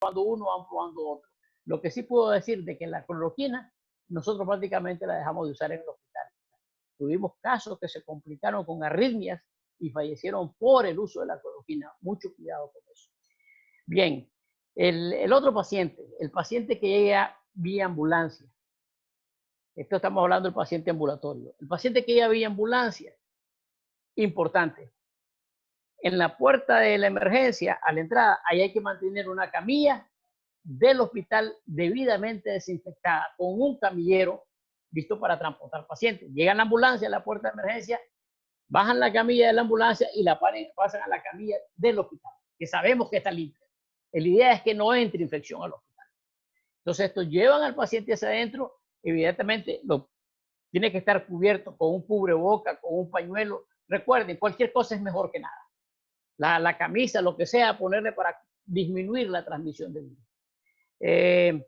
probando uno, van probando otro. Lo que sí puedo decir de que la cloroquina nosotros prácticamente la dejamos de usar en el hospital. Tuvimos casos que se complicaron con arritmias y fallecieron por el uso de la cloroquina. Mucho cuidado con eso. Bien, el otro paciente, el paciente que llega vía ambulancia. Esto estamos hablando del paciente ambulatorio. El paciente que llega vía ambulancia, importante. En la puerta de la emergencia, a la entrada, ahí hay que mantener una camilla del hospital debidamente desinfectada, con un camillero listo para transportar pacientes. Llegan a la ambulancia a la puerta de emergencia, bajan la camilla de la ambulancia y la pasan a la camilla del hospital, que sabemos que está limpia. La idea es que no entre infección al hospital. Entonces, esto llevan al paciente hacia adentro, evidentemente tiene que estar cubierto con un cubreboca, con un pañuelo. Recuerden, cualquier cosa es mejor que nada. La camisa, lo que sea, ponerle para disminuir la transmisión del virus.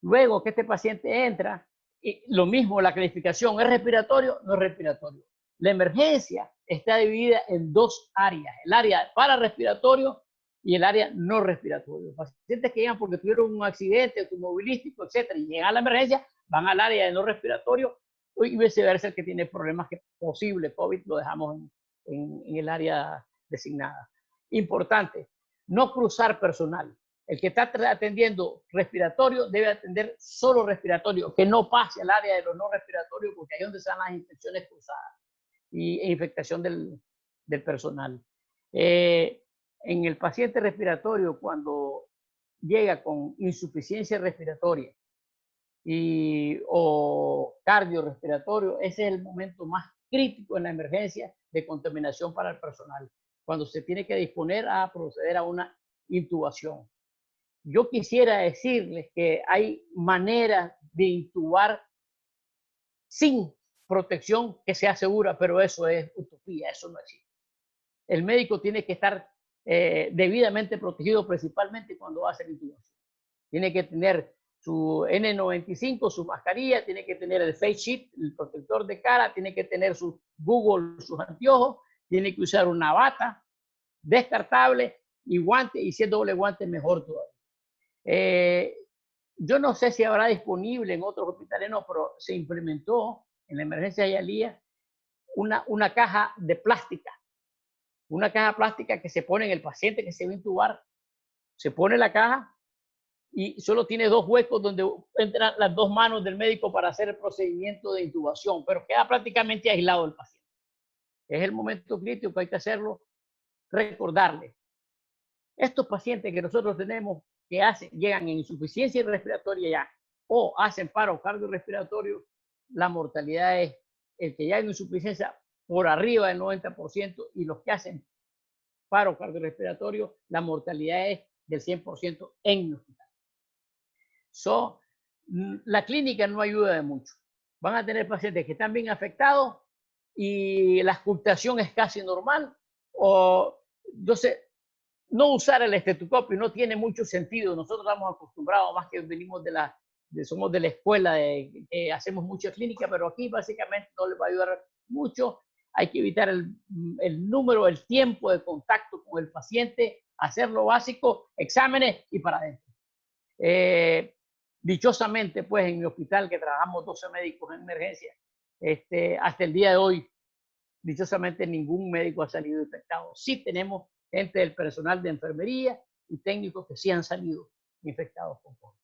Luego que este paciente entra, y lo mismo, la clasificación, ¿es respiratorio? No es respiratorio. La emergencia está dividida en dos áreas, el área para respiratorio y el área no respiratorio. Pacientes que llegan porque tuvieron un accidente automovilístico, etcétera, y llegan a la emergencia, van al área de no respiratorio y viceversa, el que tiene problemas que posible COVID lo dejamos en el área designada. Importante, no cruzar personal. El que está atendiendo respiratorio debe atender solo respiratorio, que no pase al área de los no respiratorios, porque ahí es donde están las infecciones cruzadas e infectación del personal. En el paciente respiratorio, cuando llega con insuficiencia respiratoria o cardiorrespiratorio, ese es el momento más crítico en la emergencia de contaminación para el personal, cuando se tiene que disponer a proceder a una intubación. Yo quisiera decirles que hay maneras de intubar sin protección que sea segura, pero eso es utopía, eso no existe. El médico tiene que estar debidamente protegido, principalmente cuando va a hacer intubación. Tiene que tener su N95, su mascarilla, tiene que tener el face sheet, el protector de cara, tiene que tener su Google, sus anteojos, tiene que usar una bata descartable y guante, y si es doble guante, mejor todavía. Yo no sé si habrá disponible en otros hospitales, no, pero se implementó en la emergencia de Hialeah una caja de plástica, una caja plástica que se pone en el paciente que se va a intubar, se pone la caja y solo tiene dos huecos donde entran las dos manos del médico para hacer el procedimiento de intubación, pero queda prácticamente aislado el paciente. Es el momento crítico que hay que hacerlo, recordarle. Estos pacientes que nosotros tenemos que llegan en insuficiencia respiratoria ya o hacen paro cardiorrespiratorio, la mortalidad es el que ya hay insuficiencia por arriba del 90% y los que hacen paro cardiorrespiratorio, la mortalidad es del 100% en el hospital. La clínica no ayuda de mucho. Van a tener pacientes que están bien afectados y la auscultación es casi normal, entonces no usar el estetoscopio no tiene mucho sentido. Nosotros estamos acostumbrados, más que venimos somos de la escuela, hacemos mucha clínica, pero aquí básicamente no les va a ayudar mucho. Hay que evitar el tiempo de contacto con el paciente, hacer lo básico, exámenes y para adentro. Dichosamente, pues en mi hospital, que trabajamos 12 médicos en emergencia, hasta el día de hoy, dichosamente ningún médico ha salido infectado. Sí tenemos gente del personal de enfermería y técnicos que sí han salido infectados con COVID.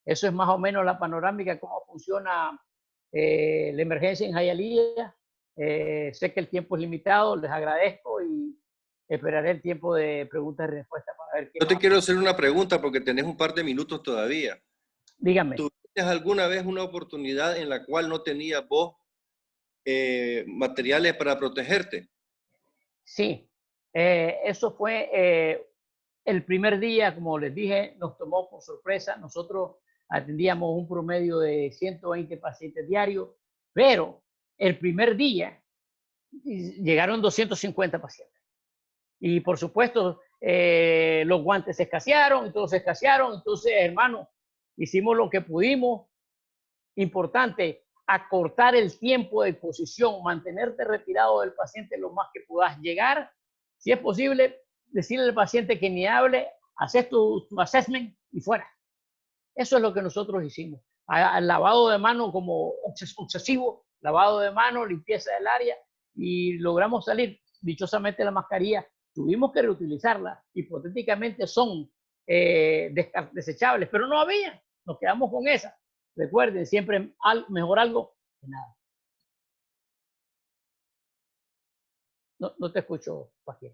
Eso es más o menos la panorámica, cómo funciona la emergencia en Hialeah. Sé que el tiempo es limitado, les agradezco y esperaré el tiempo de preguntas y respuestas para ver qué. Yo te quiero hacer una pregunta porque tenés un par de minutos todavía. Dígame. ¿Tuviste alguna vez una oportunidad en la cual no tenías vos materiales para protegerte? Sí, eso fue el primer día, como les dije, nos tomó por sorpresa. Nosotros atendíamos un promedio de 120 pacientes diarios, pero el primer día llegaron 250 pacientes. Y por supuesto, los guantes se escasearon, entonces hermano, hicimos lo que pudimos. Importante, acortar el tiempo de exposición, mantenerte retirado del paciente lo más que puedas llegar. Si es posible, decirle al paciente que ni hable, haces tu assessment, y fuera. Eso es lo que nosotros hicimal lavado de mano como obsesivo, lavado de mano, limpieza del área, y logramos salir. Dichosamente la mascarilla tuvimos que reutilizarla, hipotéticamente son desechables, pero no había, nos quedamos con esa. Recuerden, siempre mejor algo que nada. No te escucho, Joaquín.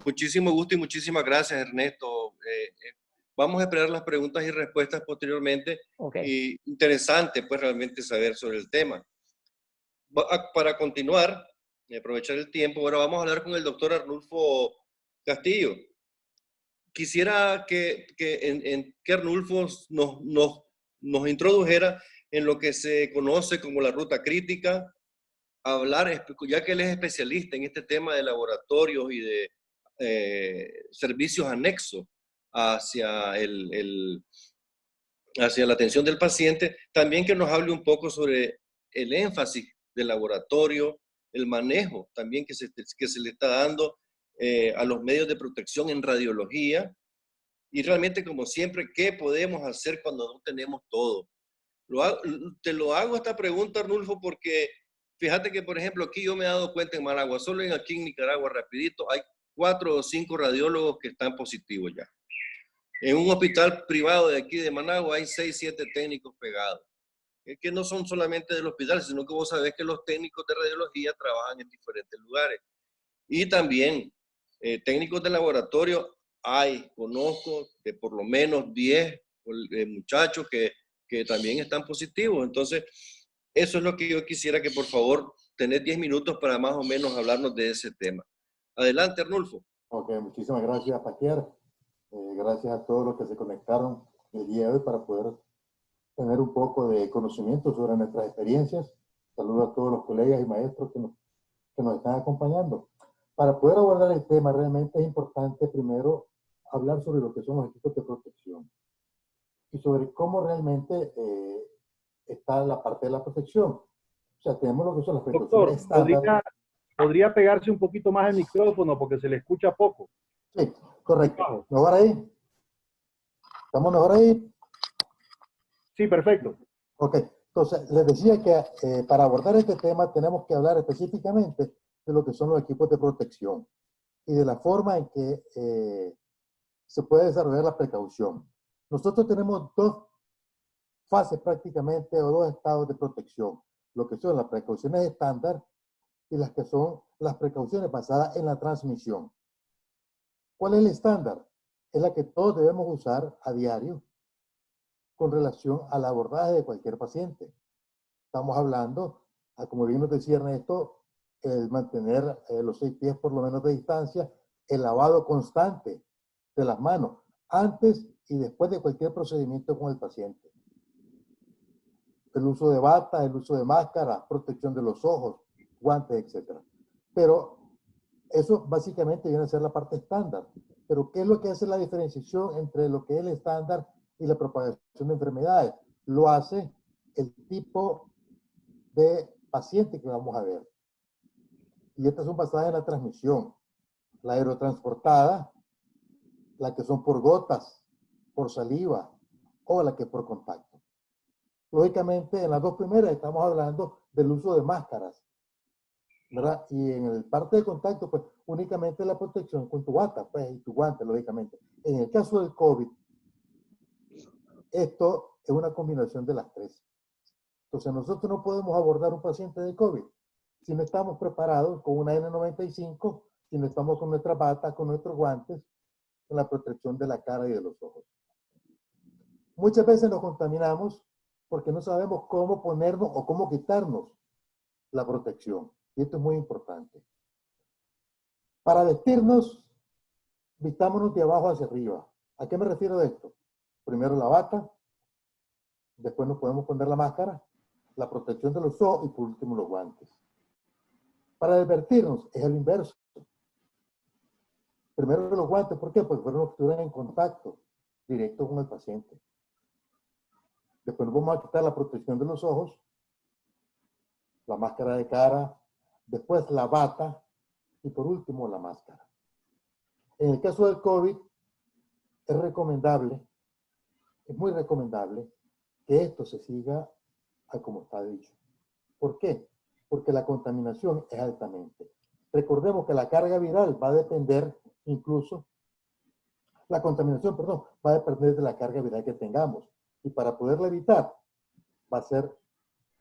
Muchísimo gusto y muchísimas gracias, Ernesto. Vamos a esperar las preguntas y respuestas posteriormente. Okay. Y interesante, pues, realmente saber sobre el tema. Para continuar, y aprovechar el tiempo, ahora vamos a hablar con el doctor Arnulfo Castillo. Quisiera que Arnulfo nos introdujera en lo que se conoce como la ruta crítica, hablar, ya que él es especialista en este tema de laboratorios y de servicios anexos hacia hacia la atención del paciente, también que nos hable un poco sobre el énfasis del laboratorio, el manejo también que se le está dando a los medios de protección en radiología, y realmente, como siempre, ¿qué podemos hacer cuando no tenemos todo? Te lo hago esta pregunta, Arnulfo, porque fíjate que, por ejemplo, aquí yo me he dado cuenta en Managua, solo aquí en Nicaragua, rapidito, hay 4 o 5 radiólogos que están positivos ya. En un hospital privado de aquí de Managua hay 6, 7 técnicos pegados. Es que no son solamente del hospital, sino que vos sabés que los técnicos de radiología trabajan en diferentes lugares. Y también técnicos de laboratorio conozco de por lo menos 10 muchachos que también están positivos. Entonces, eso es lo que yo quisiera que, por favor, tenés 10 minutos para más o menos hablarnos de ese tema. Adelante, Arnulfo. Ok, muchísimas gracias, Paquier. Gracias a todos los que se conectaron el día de hoy para poder tener un poco de conocimiento sobre nuestras experiencias. Saludo a todos los colegas y maestros que nos están acompañando. Para poder abordar el tema, realmente es importante primero hablar sobre lo que son los equipos de protección y sobre cómo realmente está la parte de la protección. O sea, tenemos lo que son las precauciones estándar. ¿Podría pegarse un poquito más el micrófono porque se le escucha poco? Sí, correcto. ¿Mejor ahí? ¿Estamos mejor ahí? Sí, perfecto. Ok, entonces les decía que para abordar este tema tenemos que hablar específicamente de lo que son los equipos de protección y de la forma en que se puede desarrollar la precaución. Nosotros tenemos 2 fases prácticamente o 2 estados de protección, lo que son las precauciones estándar y las que son las precauciones basadas en la transmisión. ¿Cuál es el estándar? Es la que todos debemos usar a diario con relación al abordaje de cualquier paciente. Estamos hablando, como bien nos decía Ernesto, el mantener los 6 pies por lo menos de distancia, el lavado constante de las manos, antes y después de cualquier procedimiento con el paciente. El uso de bata, el uso de máscara, protección de los ojos, guantes, etc. Pero eso básicamente viene a ser la parte estándar. Pero ¿qué es lo que hace la diferenciación entre lo que es el estándar y la propagación de enfermedades? Lo hace el tipo de paciente que vamos a ver. Y estas son basadas en la transmisión. La aerotransportada, la que son por gotas, por saliva, o la que es por contacto. Lógicamente, en las 2 primeras estamos hablando del uso de máscaras, ¿verdad? Y en el parte de contacto, pues únicamente la protección con tu bata, pues, y tu guante, lógicamente. En el caso del COVID, esto es una combinación de las 3. Entonces, nosotros no podemos abordar un paciente de COVID si no estamos preparados con una N95, si no estamos con nuestras batas, con nuestros guantes, con la protección de la cara y de los ojos. Muchas veces nos contaminamos porque no sabemos cómo ponernos o cómo quitarnos la protección. Y esto es muy importante. Para vestirnos, vistámonos de abajo hacia arriba. ¿A qué me refiero de esto? Primero la bata, después nos podemos poner la máscara, la protección de los ojos y por último los guantes. Para desvestirnos es el inverso. Primero los guantes, ¿por qué? Porque fueron los que estuvieron en contacto directo con el paciente. Después nos vamos a quitar la protección de los ojos, la máscara de cara, después la bata y por último la máscara. En el caso del COVID, es recomendable es muy recomendable que esto se siga a como está dicho. ¿Por qué? Porque la contaminación es altamente. Recordemos que la carga viral va a depender incluso, la contaminación, perdón, va a depender de la carga viral que tengamos. Y para poderla evitar, va a ser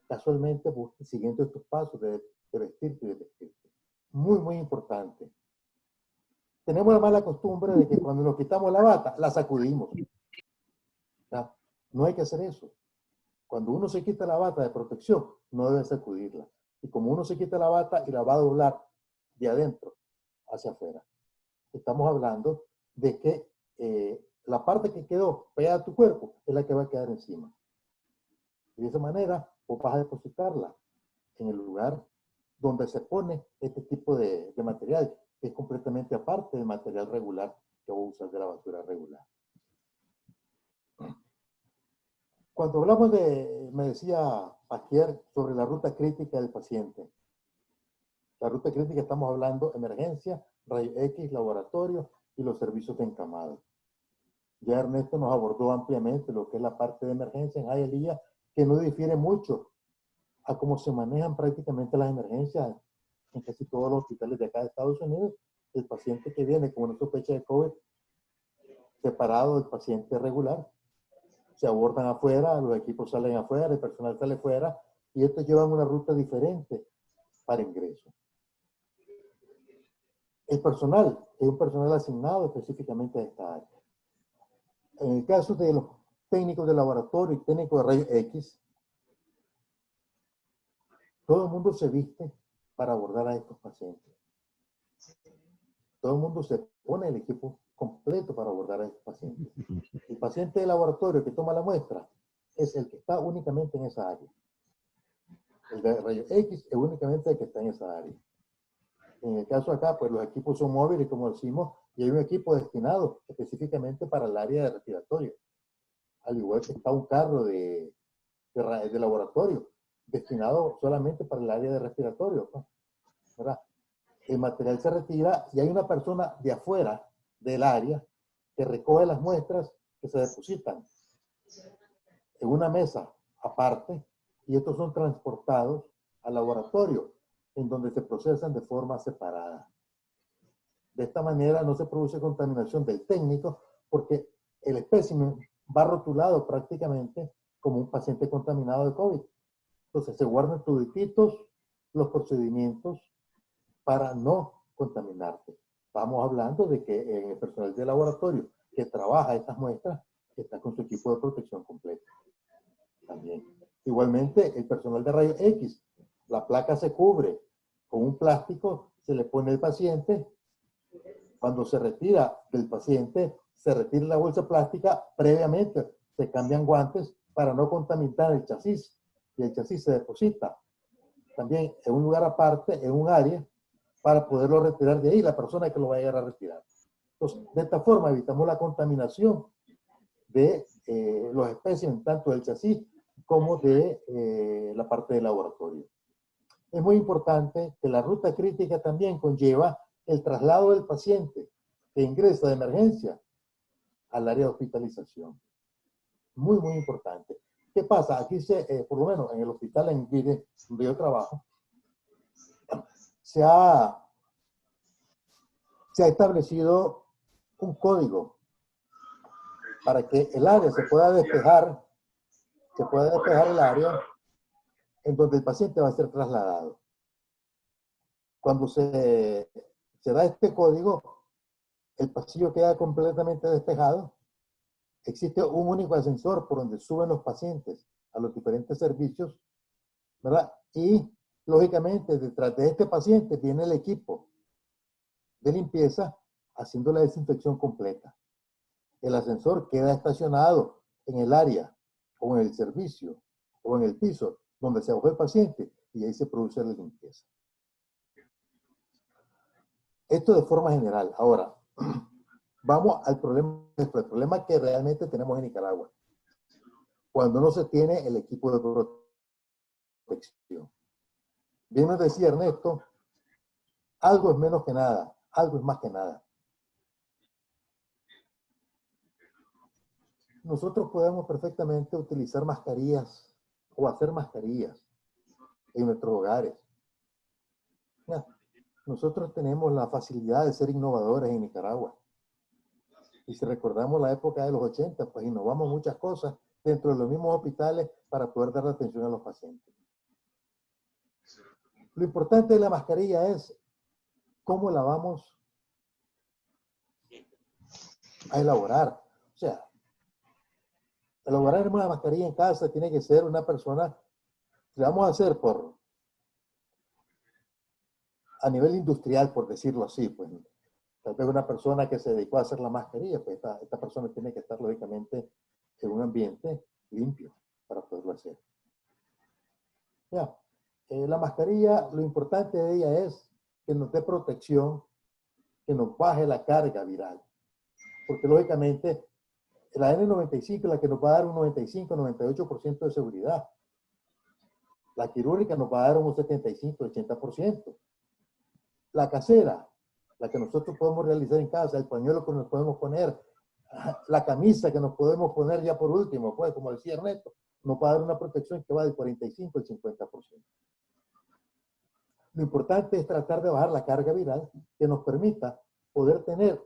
casualmente siguiendo estos pasos de vestirte y de vestirte. Muy, muy importante. Tenemos la mala costumbre de que cuando nos quitamos la bata, la sacudimos. ¿Ya? No hay que hacer eso. Cuando uno se quita la bata de protección, no debe sacudirla. Y como uno se quita la bata y la va a doblar de adentro hacia afuera, estamos hablando de que la parte que quedó pegada a tu cuerpo es la que va a quedar encima. Y de esa manera, vos vas a depositarla en el lugar donde se pone este tipo de material, que es completamente aparte del material regular que vos usas de la basura regular. Cuando hablamos me decía Pasquier, sobre la ruta crítica del paciente. La ruta crítica estamos hablando emergencia, rayos X, laboratorio y los servicios de encamado. Ya Ernesto nos abordó ampliamente lo que es la parte de emergencia en Hialeah, que no difiere mucho a cómo se manejan prácticamente las emergencias en casi todos los hospitales de acá de Estados Unidos. El paciente que viene con una sospecha de COVID, separado del paciente regular, se abordan afuera, los equipos salen afuera, el personal sale afuera, y estos llevan una ruta diferente para ingreso. El personal es un personal asignado específicamente a esta área. En el caso de los técnicos de laboratorio y técnicos de rayos X, todo el mundo se viste para abordar a estos pacientes. Todo el mundo se pone el equipo completo para abordar a estos pacientes. El paciente de laboratorio que toma la muestra es el que está únicamente en esa área. El de rayos X es únicamente el que está en esa área. En el caso acá, pues los equipos son móviles, como decimos, y hay un equipo destinado específicamente para el área de respiratorio. Al igual que está un carro de laboratorio destinado solamente para el área de respiratorio, ¿verdad? El material se retira y hay una persona de afuera del área que recoge las muestras que se depositan en una mesa aparte, y estos son transportados al laboratorio, en donde se procesan de forma separada. De esta manera no se produce contaminación del técnico, porque el espécimen va rotulado prácticamente como un paciente contaminado de COVID. Entonces se guardan todititos los procedimientos para no contaminarte. Estamos hablando de que el personal de laboratorio que trabaja estas muestras está con su equipo de protección completo. También. Igualmente, el personal de rayos X, la placa se cubre con un plástico, se le pone al paciente. Cuando se retira del paciente, se retira la bolsa plástica, previamente se cambian guantes para no contaminar el chasis, y el chasis se deposita también en un lugar aparte, en un área, para poderlo retirar de ahí la persona que lo vaya a retirar. Entonces, de esta forma evitamos la contaminación de los espécimes, tanto del chasis como de la parte del laboratorio. Es muy importante que la ruta crítica también conlleva el traslado del paciente que ingresa de emergencia al área de hospitalización. Muy, muy importante. ¿Qué pasa? Aquí, por lo menos en el hospital en Guide, donde yo trabajo, se ha establecido un código para que el área se pueda despejar el área en donde el paciente va a ser trasladado. Cuando se da este código, el pasillo queda completamente despejado. Existe un único ascensor por donde suben los pacientes a los diferentes servicios, ¿verdad? Y, lógicamente, detrás de este paciente viene el equipo de limpieza haciendo la desinfección completa. El ascensor queda estacionado en el área o en el servicio o en el piso donde se alojó el paciente y ahí se produce la limpieza. Esto de forma general. Ahora, vamos al el problema que realmente tenemos en Nicaragua. Cuando no se tiene el equipo de protección. Bien nos decía Ernesto, algo es menos que nada, algo es más que nada. nosotros podemos perfectamente utilizar mascarillas o hacer mascarillas en nuestros hogares. Ya, nosotros tenemos la facilidad de ser innovadores en Nicaragua. Y si recordamos la época de los 80, pues innovamos muchas cosas dentro de los mismos hospitales para poder dar atención a los pacientes. Lo importante de la mascarilla es cómo la vamos a elaborar. O sea, elaborar una mascarilla en casa tiene que ser una persona, si la vamos a hacer a nivel industrial, por decirlo así, pues tal vez una persona que se dedicó a hacer la mascarilla, pues esta persona tiene que estar lógicamente en un ambiente limpio para poderlo hacer. Ya, la mascarilla, lo importante de ella es que nos dé protección, que nos baje la carga viral. Porque lógicamente la N95 es la que nos va a dar un 95-98% de seguridad. La quirúrgica nos va a dar un 75-80%. La casera, la que nosotros podemos realizar en casa, el pañuelo que nos podemos poner, la camisa que nos podemos poner ya por último, pues como decía Ernesto, nos va a dar una protección que va del 45 al 50%. Lo importante es tratar de bajar la carga viral que nos permita poder tener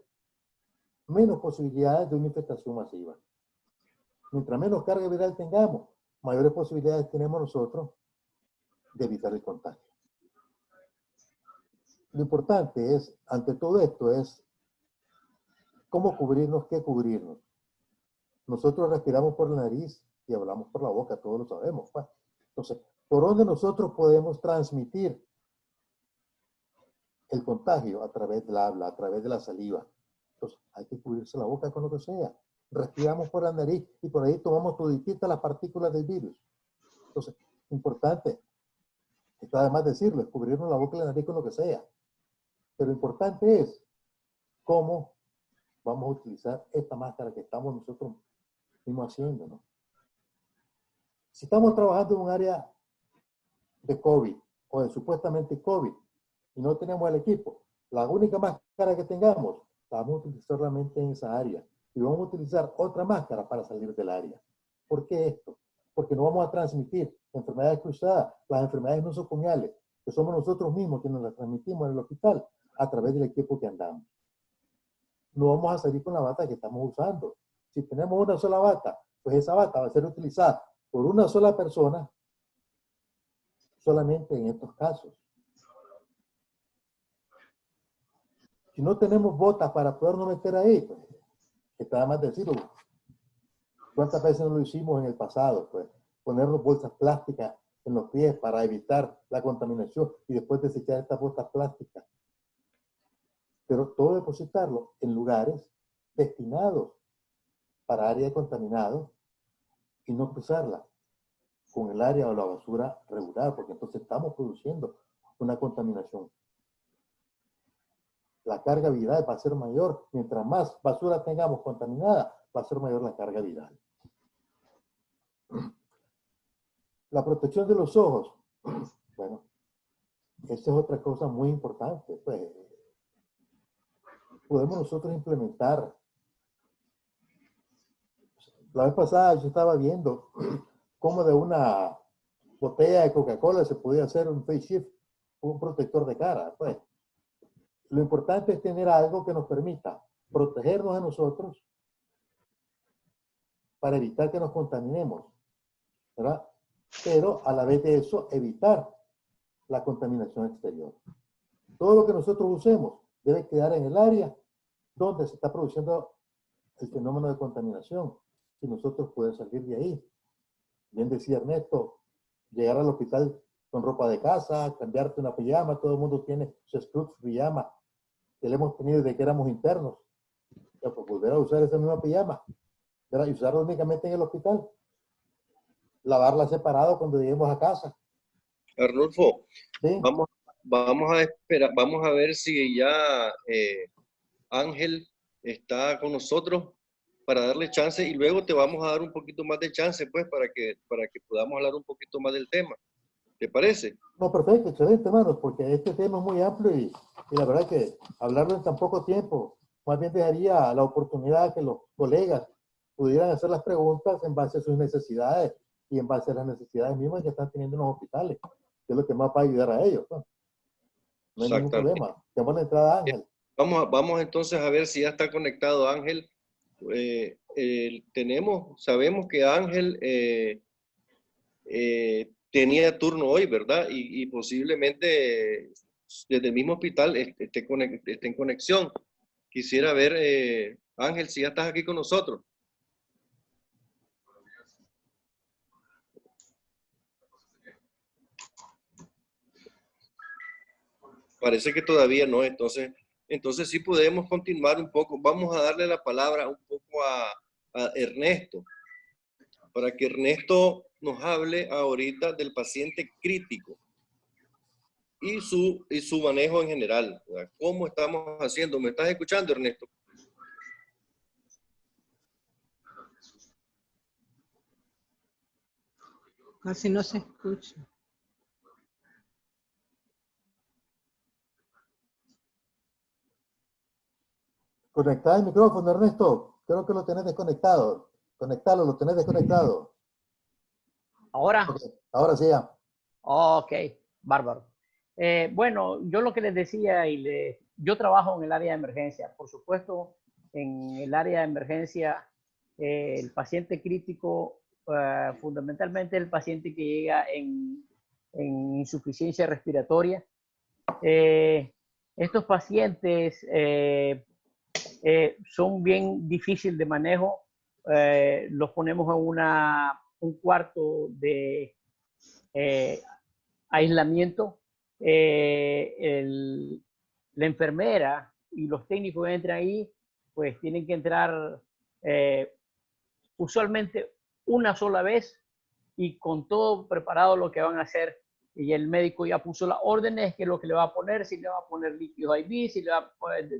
menos posibilidades de una infectación masiva. Mientras menos carga viral tengamos, mayores posibilidades tenemos nosotros de evitar el contagio. Lo importante es, ante todo esto, es cómo cubrirnos, qué cubrirnos. Nosotros respiramos por la nariz y hablamos por la boca, todos lo sabemos, pues. Entonces, ¿por dónde nosotros podemos transmitir el contagio? A través del habla, a través de la saliva. Entonces, hay que cubrirse la boca con lo que sea. Respiramos por la nariz y por ahí tomamos todititas las partículas del virus. Entonces, importante, está además decirlo, es cubrirnos la boca y la nariz con lo que sea. Pero lo importante es cómo vamos a utilizar esta máscara que estamos nosotros mismos haciendo, ¿no? Si estamos trabajando en un área de COVID o de supuestamente COVID y no tenemos el equipo, la única máscara que tengamos, la vamos a utilizar solamente en esa área. Y vamos a utilizar otra máscara para salir del área. ¿Por qué esto? Porque no vamos a transmitir enfermedades cruzadas, las enfermedades nosocomiales, que somos nosotros mismos quienes las transmitimos en el hospital a través del equipo que andamos. No vamos a salir con la bata que estamos usando. Si tenemos una sola bata, pues esa bata va a ser utilizada por una sola persona solamente en estos casos. Si no tenemos botas para podernos meter ahí, pues, está de más decirlo. ¿Cuántas veces no lo hicimos en el pasado? Pues ponernos bolsas plásticas en los pies para evitar la contaminación y después desechar estas bolsas plásticas. Pero todo depositarlo en lugares destinados para áreas contaminadas y no cruzarla con el área o la basura regular, porque entonces estamos produciendo una contaminación. La carga viral va a ser mayor. Mientras más basura tengamos contaminada, va a ser mayor la carga viral. La protección de los ojos. Bueno, esa es otra cosa muy importante. Pues, podemos nosotros implementar. La vez pasada yo estaba viendo cómo de una botella de Coca-Cola se podía hacer un face shield, un protector de cara. Pues, lo importante es tener algo que nos permita protegernos a nosotros para evitar que nos contaminemos, ¿verdad? Pero a la vez de eso, evitar la contaminación exterior. Todo lo que nosotros usemos debe quedar en el área donde se está produciendo el fenómeno de contaminación y nosotros podemos salir de ahí. Bien decía Ernesto, llegar al hospital con ropa de casa, cambiarte una pijama, todo el mundo tiene su scrubs, pijama, que le hemos tenido desde que éramos internos. Ya, pues volver a usar esa misma pijama, ¿verdad? Y usarla únicamente en el hospital. Lavarla separado cuando lleguemos a casa. Arnulfo, ¿Sí? vamos a esperar, vamos a ver si ya Ángel está con nosotros para darle chance y luego te vamos a dar un poquito más de chance, pues, para que podamos hablar un poquito más del tema. ¿Te parece? No, perfecto, excelente, hermanos, porque este tema es muy amplio y la verdad que hablarlo en tan poco tiempo, más bien dejaría la oportunidad que los colegas pudieran hacer las preguntas en base a sus necesidades y en base a las necesidades mismas que están teniendo en los hospitales, que es lo que más va a ayudar a ellos, ¿no? No hay ningún problema. Demos la entrada a Ángel. Vamos entonces a ver si ya está conectado Ángel. Sabemos que Ángel tenía turno hoy, ¿verdad? Y posiblemente desde el mismo hospital esté en conexión. Quisiera ver, Ángel, si ya estás aquí con nosotros. Parece que todavía no, entonces sí podemos continuar un poco. Vamos a darle la palabra un poco a Ernesto, para que Ernesto nos hable ahorita del paciente crítico y su manejo en general, ¿verdad? ¿Cómo estamos haciendo? ¿Me estás escuchando, Ernesto? Casi no se escucha. Conectad el micrófono, Ernesto. Creo que lo tenés desconectado. Conectalo, lo tenés desconectado. ¿Ahora? Okay. Ahora sí ya. Ok, bárbaro. Bueno, yo lo que les decía, yo trabajo en el área de emergencia. Por supuesto, en el área de emergencia, el paciente crítico, fundamentalmente el paciente que llega en insuficiencia respiratoria. Estos pacientes son bien difíciles de manejo. Los ponemos en un cuarto de aislamiento. La enfermera y los técnicos que entran ahí, pues tienen que entrar usualmente una sola vez y con todo preparado lo que van a hacer. Y el médico ya puso las órdenes, que es lo que le va a poner, si le va a poner líquidos IV, si le va a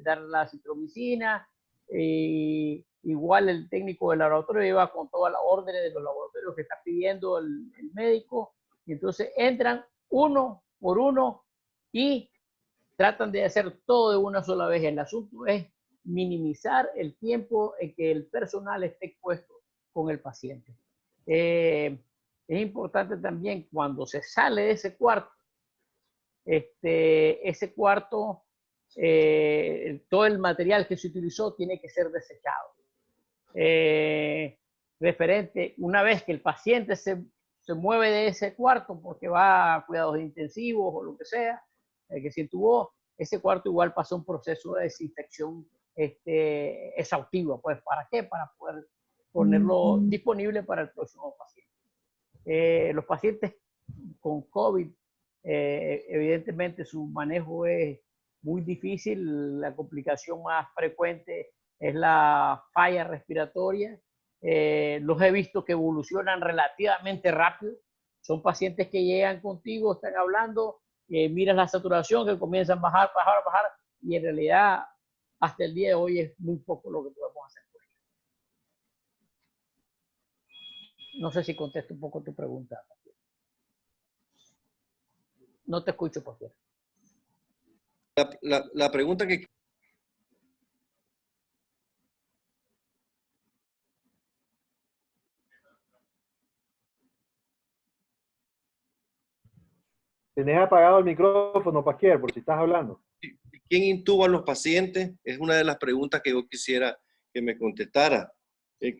dar la acitromicina. Igual el técnico del laboratorio lleva con todas las órdenes de los laboratorios que está pidiendo el médico. Y entonces entran uno por uno y tratan de hacer todo de una sola vez. El asunto es minimizar el tiempo en que el personal esté expuesto con el paciente. Es importante también cuando se sale de ese cuarto, ese cuarto, todo el material que se utilizó tiene que ser desechado. Una vez que el paciente se mueve de ese cuarto porque va a cuidados intensivos o lo que sea, que se intubó, ese cuarto igual pasó un proceso de desinfección exhaustivo. Pues, ¿para qué? Para poder ponerlo disponible para el próximo paciente. Los pacientes con COVID, evidentemente su manejo es muy difícil. La complicación más frecuente es la falla respiratoria. Los he visto que evolucionan relativamente rápido. Son pacientes que llegan contigo, están hablando, miras la saturación, que comienzan a bajar, y en realidad hasta el día de hoy es muy poco lo que podemos hacer. No sé si contesto un poco tu pregunta. No te escucho, por favor. La pregunta que... Tenés apagado el micrófono, Pasquier, por si estás hablando. ¿Quién intuba a los pacientes? Es una de las preguntas que yo quisiera que me contestara.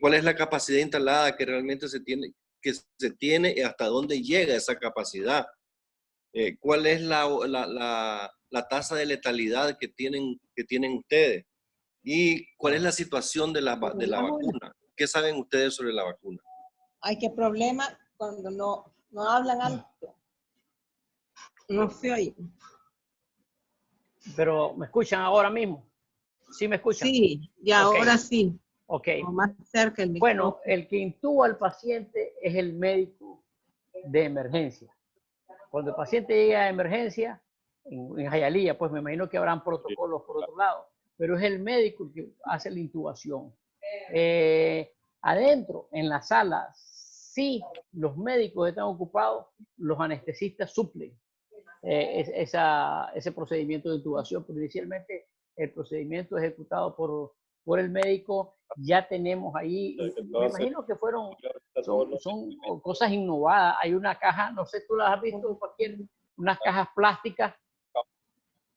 ¿Cuál es la capacidad instalada que realmente se tiene y hasta dónde llega esa capacidad? ¿Cuál es la tasa de letalidad que tienen ustedes? ¿Y cuál es la situación de la vacuna? ¿Qué saben ustedes sobre la vacuna? Ay, qué problema cuando no hablan alto. No se oye. Pero ¿me escuchan ahora mismo? ¿Sí me escuchan? Sí, y ahora sí. Ok. O más cerca el micrófono. Bueno, el que intuba al paciente es el médico de emergencia. Cuando el paciente llega a emergencia, en Hialeah, pues me imagino que habrán protocolos por otro lado, pero es el médico el que hace la intubación. Adentro, en la sala, si los médicos están ocupados, los anestesistas suplen ese procedimiento de intubación, pero inicialmente el procedimiento ejecutado por por el médico. Ya tenemos ahí, me imagino que son cosas innovadas. Hay una caja, no sé, tú las has visto, unas cajas plásticas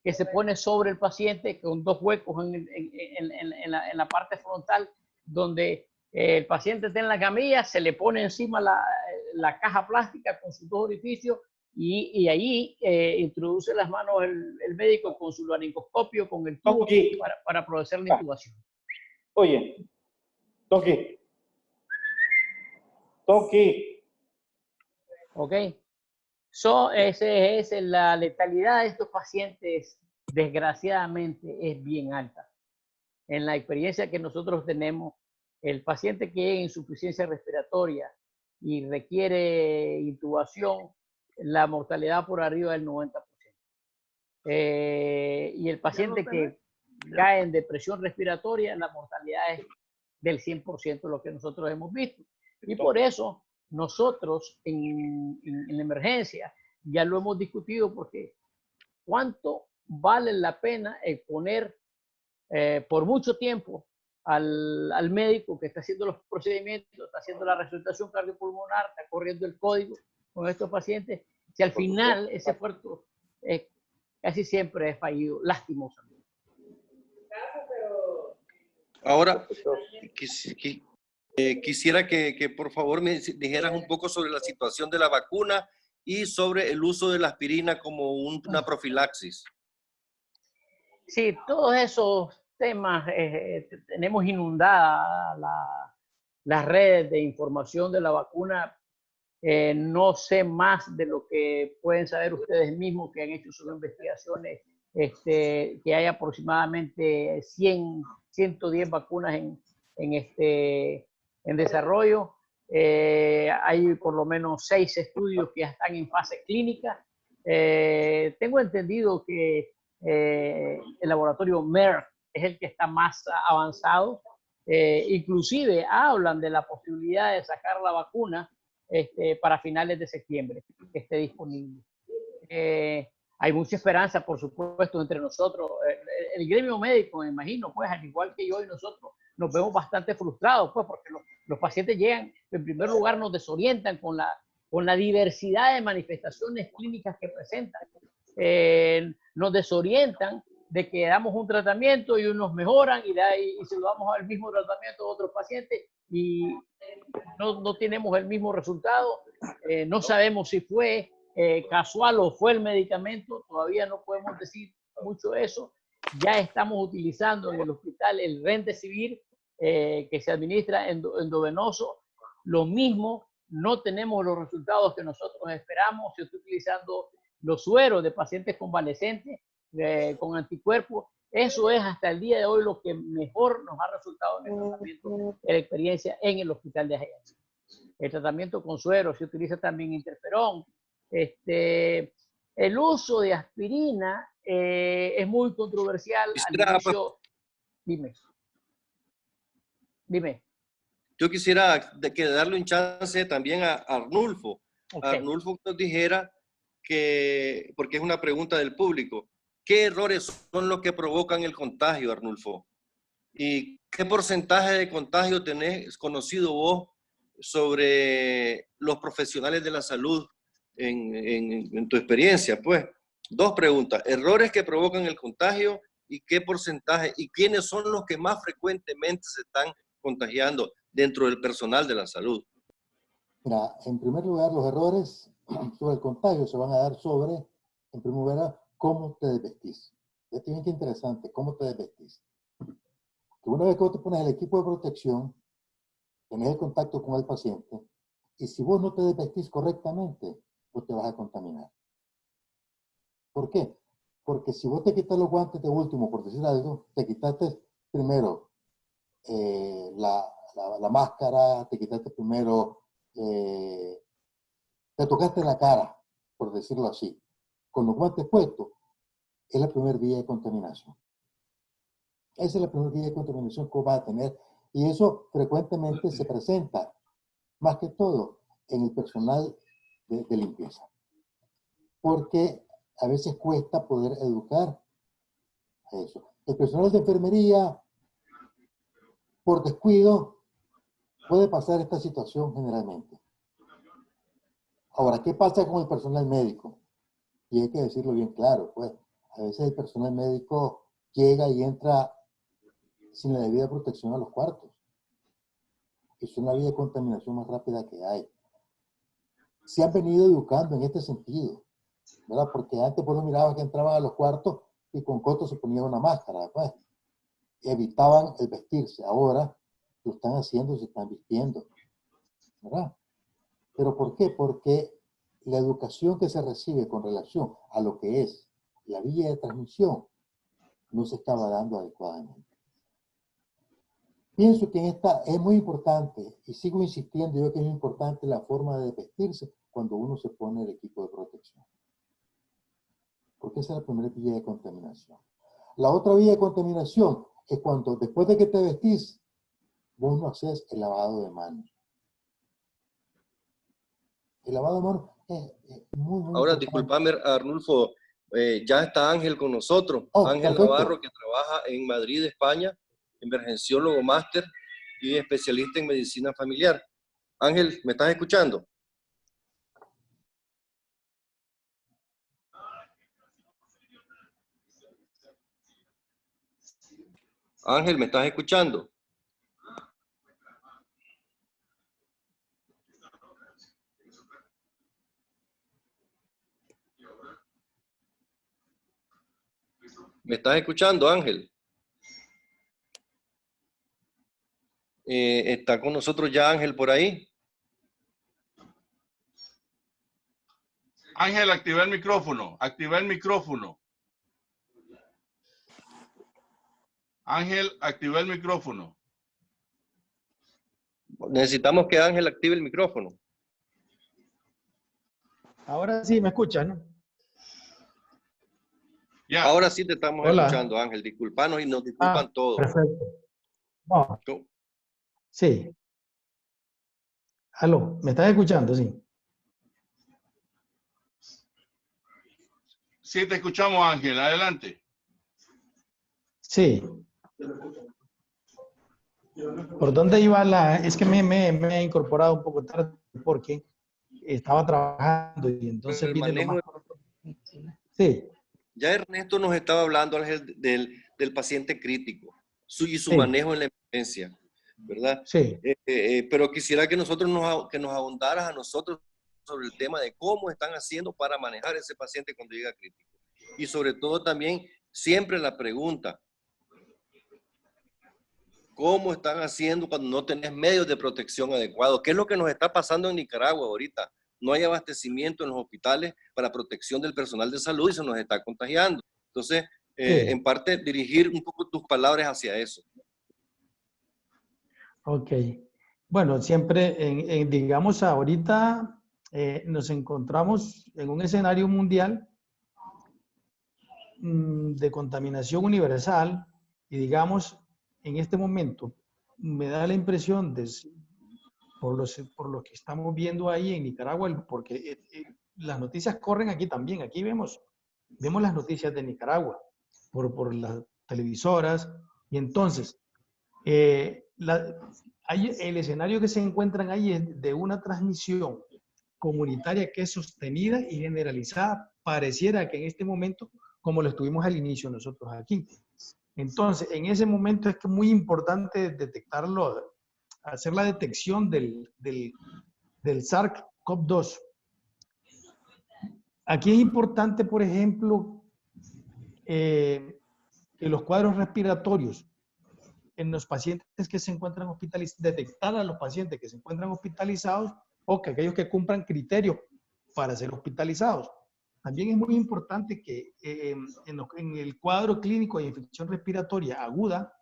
que se pone sobre el paciente con dos huecos en la parte frontal, donde el paciente está en la camilla, se le pone encima la caja plástica con sus dos orificios y ahí introduce las manos el médico con su laringoscopio, con el tubo para proceder la intubación. Oye, Tonki. ¿Ok? Esa es la letalidad de estos pacientes, desgraciadamente, es bien alta. En la experiencia que nosotros tenemos, el paciente que tiene insuficiencia respiratoria y requiere intubación, la mortalidad por arriba del 90%. Y el paciente que cae en depresión respiratoria, la mortalidad es del 100%, lo que nosotros hemos visto. Y por eso nosotros en la emergencia ya lo hemos discutido, porque cuánto vale la pena exponer por mucho tiempo al médico que está haciendo los procedimientos, está haciendo la resucitación cardiopulmonar, está corriendo el código con estos pacientes, si al final ese esfuerzo casi siempre es fallido, lastimosamente. Ahora, quisiera que por favor me dijeras un poco sobre la situación de la vacuna y sobre el uso de la aspirina como una profilaxis. Sí, todos esos temas tenemos inundadas las redes de información de la vacuna. No sé más de lo que pueden saber ustedes mismos que han hecho sus investigaciones, que hay aproximadamente 110 vacunas en desarrollo. Hay por lo menos 6 estudios que ya están en fase clínica. Tengo entendido que el laboratorio Merck es el que está más avanzado. Inclusive hablan de la posibilidad de sacar la vacuna para finales de septiembre, que esté disponible. Hay mucha esperanza, por supuesto, entre nosotros. El gremio médico, me imagino, pues, al igual que yo y nosotros, nos vemos bastante frustrados, pues, porque los pacientes llegan, en primer lugar, nos desorientan con la diversidad de manifestaciones clínicas que presentan. Nos desorientan de que damos un tratamiento y unos mejoran y de ahí y se lo damos al mismo tratamiento a otros pacientes y no tenemos el mismo resultado. No sabemos si fue casual o fue el medicamento, todavía no podemos decir mucho eso. Ya estamos utilizando en el hospital el Remdesivir que se administra endovenoso. Lo mismo, no tenemos los resultados que nosotros esperamos. Se está utilizando los sueros de pacientes convalescentes con anticuerpos. Eso es hasta el día de hoy lo que mejor nos ha resultado en el tratamiento de la experiencia en el hospital de Ajayán. El tratamiento con suero, se utiliza también interferón. El uso de aspirina es muy controversial. Al inicio, dime. Yo quisiera darle un chance también a Arnulfo. Okay. Arnulfo nos dijera que, porque es una pregunta del público, ¿qué errores son los que provocan el contagio, Arnulfo? ¿Y qué porcentaje de contagio tenés conocido vos sobre los profesionales de la salud en tu experiencia? Pues, 2 preguntas. Errores que provocan el contagio y qué porcentaje, y quiénes son los que más frecuentemente se están contagiando dentro del personal de la salud. Mira, en primer lugar, los errores sobre el contagio se van a dar sobre, en primer lugar, cómo te desvestís. Esto es bien interesante, cómo te desvestís. Que una vez que vos te pones el equipo de protección, tenés el contacto con el paciente, y si vos no te desvestís correctamente, vos te vas a contaminar. ¿Por qué? Porque si vos te quitas los guantes de último, por decir algo, te quitaste primero la máscara, te quitaste primero, te tocaste la cara, por decirlo así. Con los guantes puestos, es la primera vía de contaminación. Esa es la primera vía de contaminación que vas a tener. Y eso frecuentemente se presenta, más que todo, en el personal de limpieza. Porque a veces cuesta poder educar a eso. El personal de enfermería por descuido puede pasar esta situación generalmente. Ahora, ¿qué pasa con el personal médico? Y hay que decirlo bien claro, pues, a veces el personal médico llega y entra sin la debida protección a los cuartos. Es una vía de contaminación más rápida que hay. Se han venido educando en este sentido, ¿verdad? Porque antes por lo miraba que entraban a los cuartos y con coto se ponía una máscara, pues. Evitaban el vestirse. Ahora lo están haciendo, se están vistiendo, ¿verdad? ¿Pero por qué? Porque la educación que se recibe con relación a lo que es la vía de transmisión no se estaba dando adecuadamente. Pienso que en esta es muy importante, y sigo insistiendo yo que es muy importante la forma de vestirse cuando uno se pone el equipo de protección. Porque esa es la primera vía de contaminación. La otra vía de contaminación es cuando después de que te vestís, vos no haces el lavado de manos. El lavado de manos es muy Ahora, importante. disculpame, Arnulfo, ya está Ángel con nosotros. Ángel perfecto. Navarro, que trabaja en Madrid, España, emergenciólogo máster y especialista en medicina familiar. Ángel, ¿me estás escuchando? Ángel, ¿me estás escuchando? ¿Me estás escuchando, Ángel? ¿Está con nosotros ya Ángel por ahí? Ángel, activa el micrófono. Activa el micrófono. Ángel, activa el micrófono. Necesitamos que Ángel active el micrófono. Ahora sí me escuchan, ¿no? Ya. Ahora sí te estamos Hola. escuchando, Ángel. Disculpanos y nos disculpan todos. Perfecto. No, sí. Aló, ¿me estás escuchando? Sí. Sí, te escuchamos, Ángel. Adelante. Sí. ¿Por dónde iba la...? Es que me he incorporado un poco tarde porque estaba trabajando y entonces El vine lo manejo más pronto. Sí. Ya Ernesto nos estaba hablando, Ángel, del paciente crítico y su Sí. manejo en la emergencia, ¿verdad? Sí. Pero quisiera que nosotros nos ahondaras a nosotros sobre el tema de cómo están haciendo para manejar ese paciente cuando llega crítico. Y sobre todo también, siempre la pregunta, ¿cómo están haciendo cuando no tenés medios de protección adecuados? ¿Qué es lo que nos está pasando en Nicaragua ahorita? No hay abastecimiento en los hospitales para protección del personal de salud y se nos está contagiando. Entonces, Sí. en parte, dirigir un poco tus palabras hacia eso. Ok. Bueno, siempre, digamos, ahorita nos encontramos en un escenario mundial de contaminación universal y, digamos, en este momento me da la impresión, por lo que estamos viendo ahí en Nicaragua, porque las noticias corren aquí también, aquí vemos las noticias de Nicaragua por las televisoras, y entonces el escenario que se encuentran ahí es de una transmisión comunitaria que es sostenida y generalizada, pareciera que en este momento, como lo estuvimos al inicio nosotros aquí. Entonces, en ese momento es que es muy importante detectarlo, hacer la detección del SARS-CoV-2. Aquí es importante, por ejemplo, que los cuadros respiratorios en los pacientes que se encuentran hospitalizados, detectar a los pacientes que se encuentran hospitalizados o que aquellos que cumplan criterios para ser hospitalizados. También es muy importante que en el cuadro clínico de infección respiratoria aguda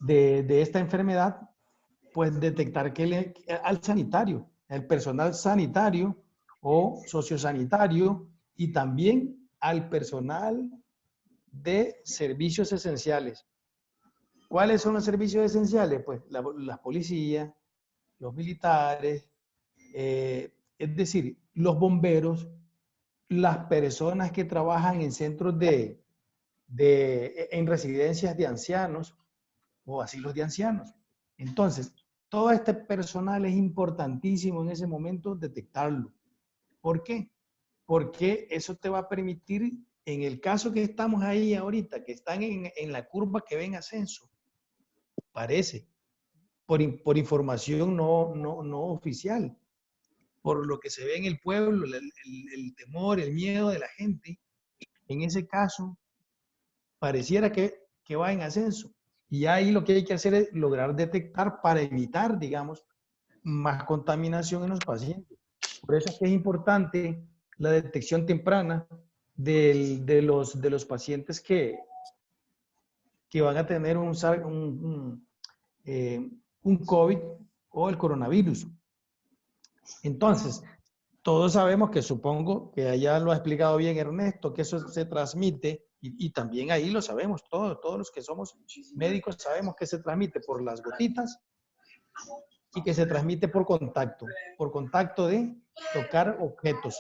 de esta enfermedad, pues detectar al sanitario, el personal sanitario o sociosanitario y también al personal de servicios esenciales. ¿Cuáles son los servicios esenciales? Pues las policías, los militares, es decir, los bomberos, las personas que trabajan en centros en residencias de ancianos, o asilos de ancianos. Entonces, todo este personal es importantísimo en ese momento detectarlo. ¿Por qué? Porque eso te va a permitir, en el caso que estamos ahí ahorita, que están en la curva que ven ascenso, parece, por información no oficial, por lo que se ve en el pueblo, el temor, el miedo de la gente, en ese caso, pareciera que va en ascenso. Y ahí lo que hay que hacer es lograr detectar para evitar, digamos, más contaminación en los pacientes. Por eso es que es importante la detección temprana de los pacientes que van a tener un COVID o el coronavirus. Entonces, todos sabemos que, supongo que allá lo ha explicado bien Ernesto, que eso se transmite, y también ahí lo sabemos, todos los que somos médicos sabemos que se transmite por las gotitas y que se transmite por contacto de tocar objetos.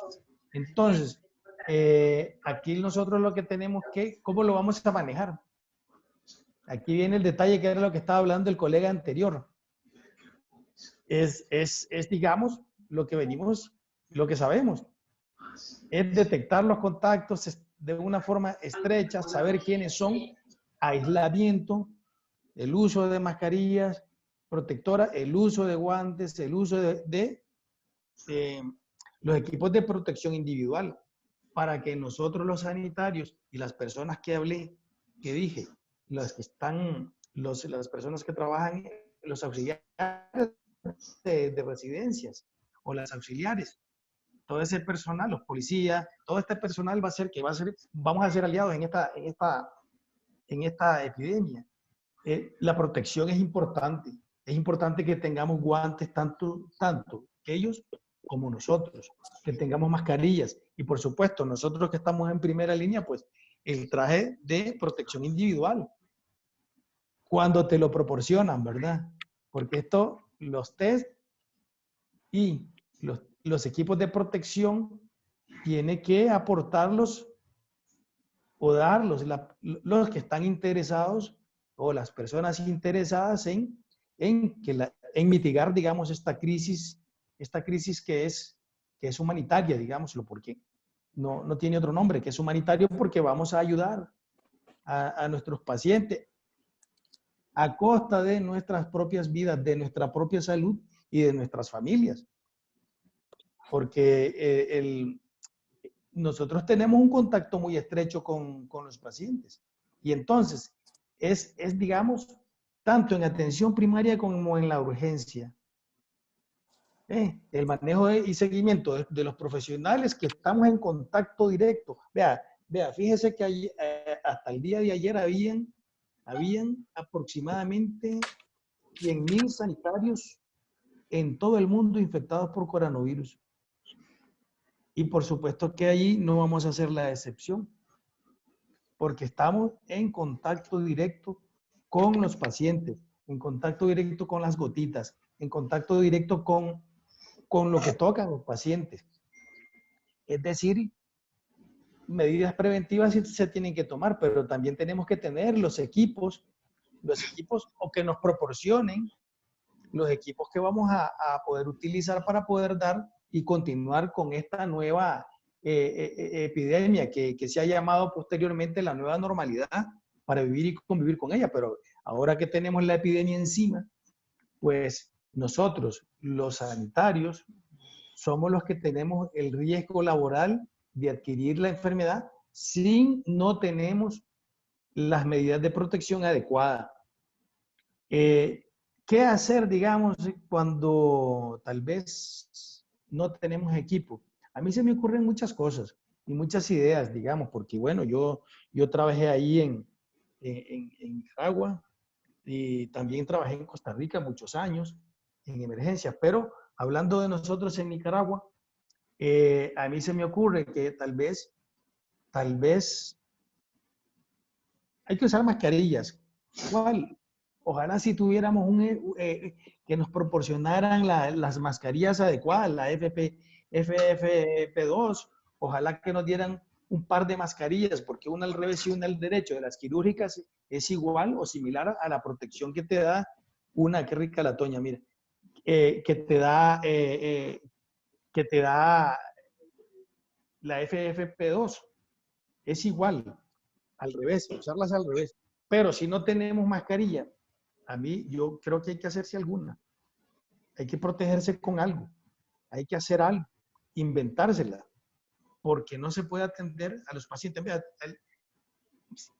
Entonces, aquí nosotros lo que tenemos que, ¿cómo lo vamos a manejar? Aquí viene el detalle que era lo que estaba hablando el colega anterior. Es digamos, lo que sabemos. Es detectar los contactos de una forma estrecha, saber quiénes son, aislamiento, el uso de mascarillas protectoras, el uso de guantes, el uso de los equipos de protección individual, para que nosotros los sanitarios y las personas que hablé, que dije, las personas que trabajan, los auxiliares de residencias o las auxiliares, todo ese personal, los policías, todo este personal vamos a ser aliados en esta epidemia. La protección es importante que tengamos guantes, tanto ellos como nosotros, que tengamos mascarillas y por supuesto nosotros que estamos en primera línea, pues el traje de protección individual, cuando te lo proporcionan, ¿verdad? Porque los test y los equipos de protección tiene que aportarlos o darlos los que están interesados o las personas interesadas en mitigar, digamos, esta crisis que es humanitaria, digámoslo, porque no tiene otro nombre, que es humanitario, porque vamos a ayudar a nuestros pacientes a costa de nuestras propias vidas, de nuestra propia salud y de nuestras familias. Porque nosotros tenemos un contacto muy estrecho con los pacientes. Y entonces, digamos, tanto en atención primaria como en la urgencia. El manejo y seguimiento de los profesionales que estamos en contacto directo. Vea, fíjese que hasta el día de ayer habían aproximadamente 100,000 sanitarios en todo el mundo infectados por coronavirus. Y por supuesto que allí no vamos a hacer la excepción, porque estamos en contacto directo con los pacientes, en contacto directo con las gotitas, en contacto directo con lo que tocan los pacientes. Es decir, medidas preventivas sí se tienen que tomar, pero también tenemos que tener los equipos o que nos proporcionen los equipos que vamos a poder utilizar para poder dar y continuar con esta nueva epidemia que se ha llamado posteriormente la nueva normalidad, para vivir y convivir con ella. Pero ahora que tenemos la epidemia encima, pues nosotros, los sanitarios, somos los que tenemos el riesgo laboral de adquirir la enfermedad si no tenemos las medidas de protección adecuadas. ¿Qué hacer, digamos, cuando tal vez no tenemos equipo? A mí se me ocurren muchas cosas y muchas ideas, digamos, porque bueno, yo trabajé ahí en Nicaragua y también trabajé en Costa Rica muchos años en emergencias, pero hablando de nosotros en Nicaragua, a mí se me ocurre que tal vez hay que usar mascarillas. ¿Cuál? Ojalá si tuviéramos que nos proporcionaran las mascarillas adecuadas, la FFP2, ojalá que nos dieran un par de mascarillas, porque una al revés y una al derecho de las quirúrgicas es igual o similar a la protección que te da una, qué rica la toña, mira, que te da la FFP2. Es igual, al revés, usarlas al revés. Pero si no tenemos mascarilla, a mí yo creo que hay que hacerse alguna. Hay que protegerse con algo. Hay que hacer algo, inventársela, porque no se puede atender a los pacientes. Mira,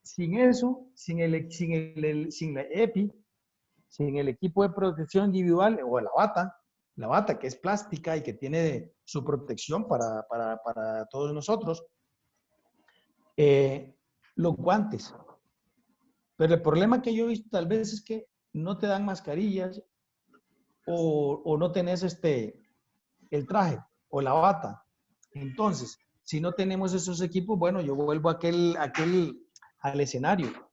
sin eso, sin la EPI, sin el equipo de protección individual o la bata que es plástica y que tiene su protección para todos nosotros, los guantes. Pero el problema que yo he visto tal vez es que no te dan mascarillas o no tenés el traje o la bata. Entonces, si no tenemos esos equipos, bueno, yo vuelvo al escenario.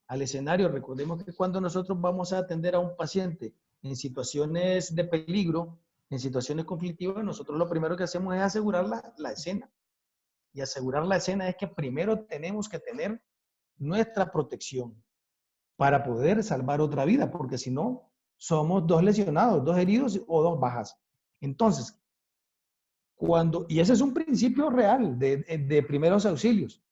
Al escenario, recordemos que cuando nosotros vamos a atender a un paciente en situaciones de peligro, en situaciones conflictivas, nosotros lo primero que hacemos es asegurar la escena. Y asegurar la escena es que primero tenemos que tener nuestra protección para poder salvar otra vida, porque si no, somos 2 lesionados, 2 heridos o 2 bajas. Entonces, y ese es un principio real de primeros auxilios,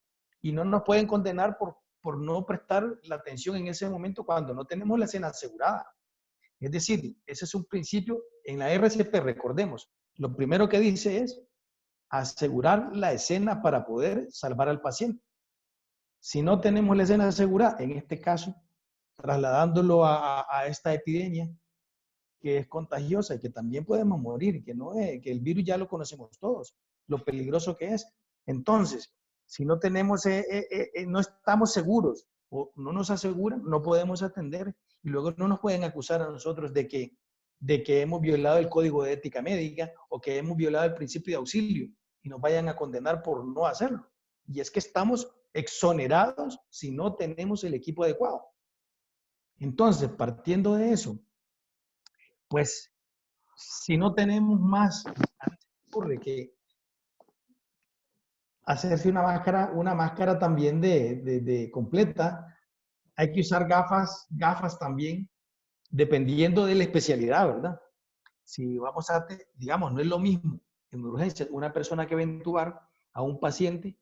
y no nos pueden condenar por no prestar la atención en ese momento cuando no tenemos la escena asegurada. Es decir, ese es un principio en la RCP, recordemos, lo primero que dice es asegurar la escena para poder salvar al paciente. Si no tenemos la escena asegurada, en este caso, trasladándolo a esta epidemia que es contagiosa y que también podemos morir, que el virus ya lo conocemos todos, lo peligroso que es. Entonces, si no tenemos, no estamos seguros o no nos aseguran, no podemos atender y luego no nos pueden acusar a nosotros de que hemos violado el código de ética médica o que hemos violado el principio de auxilio y nos vayan a condenar por no hacerlo. Y es que estamos exonerados si no tenemos el equipo adecuado. Entonces, partiendo de eso, pues si no tenemos más, ocurre que hacerse una máscara también de completa, hay que usar gafas también, dependiendo de la especialidad, ¿verdad? Si vamos digamos, no es lo mismo en urgencia una persona que va a intubar a un paciente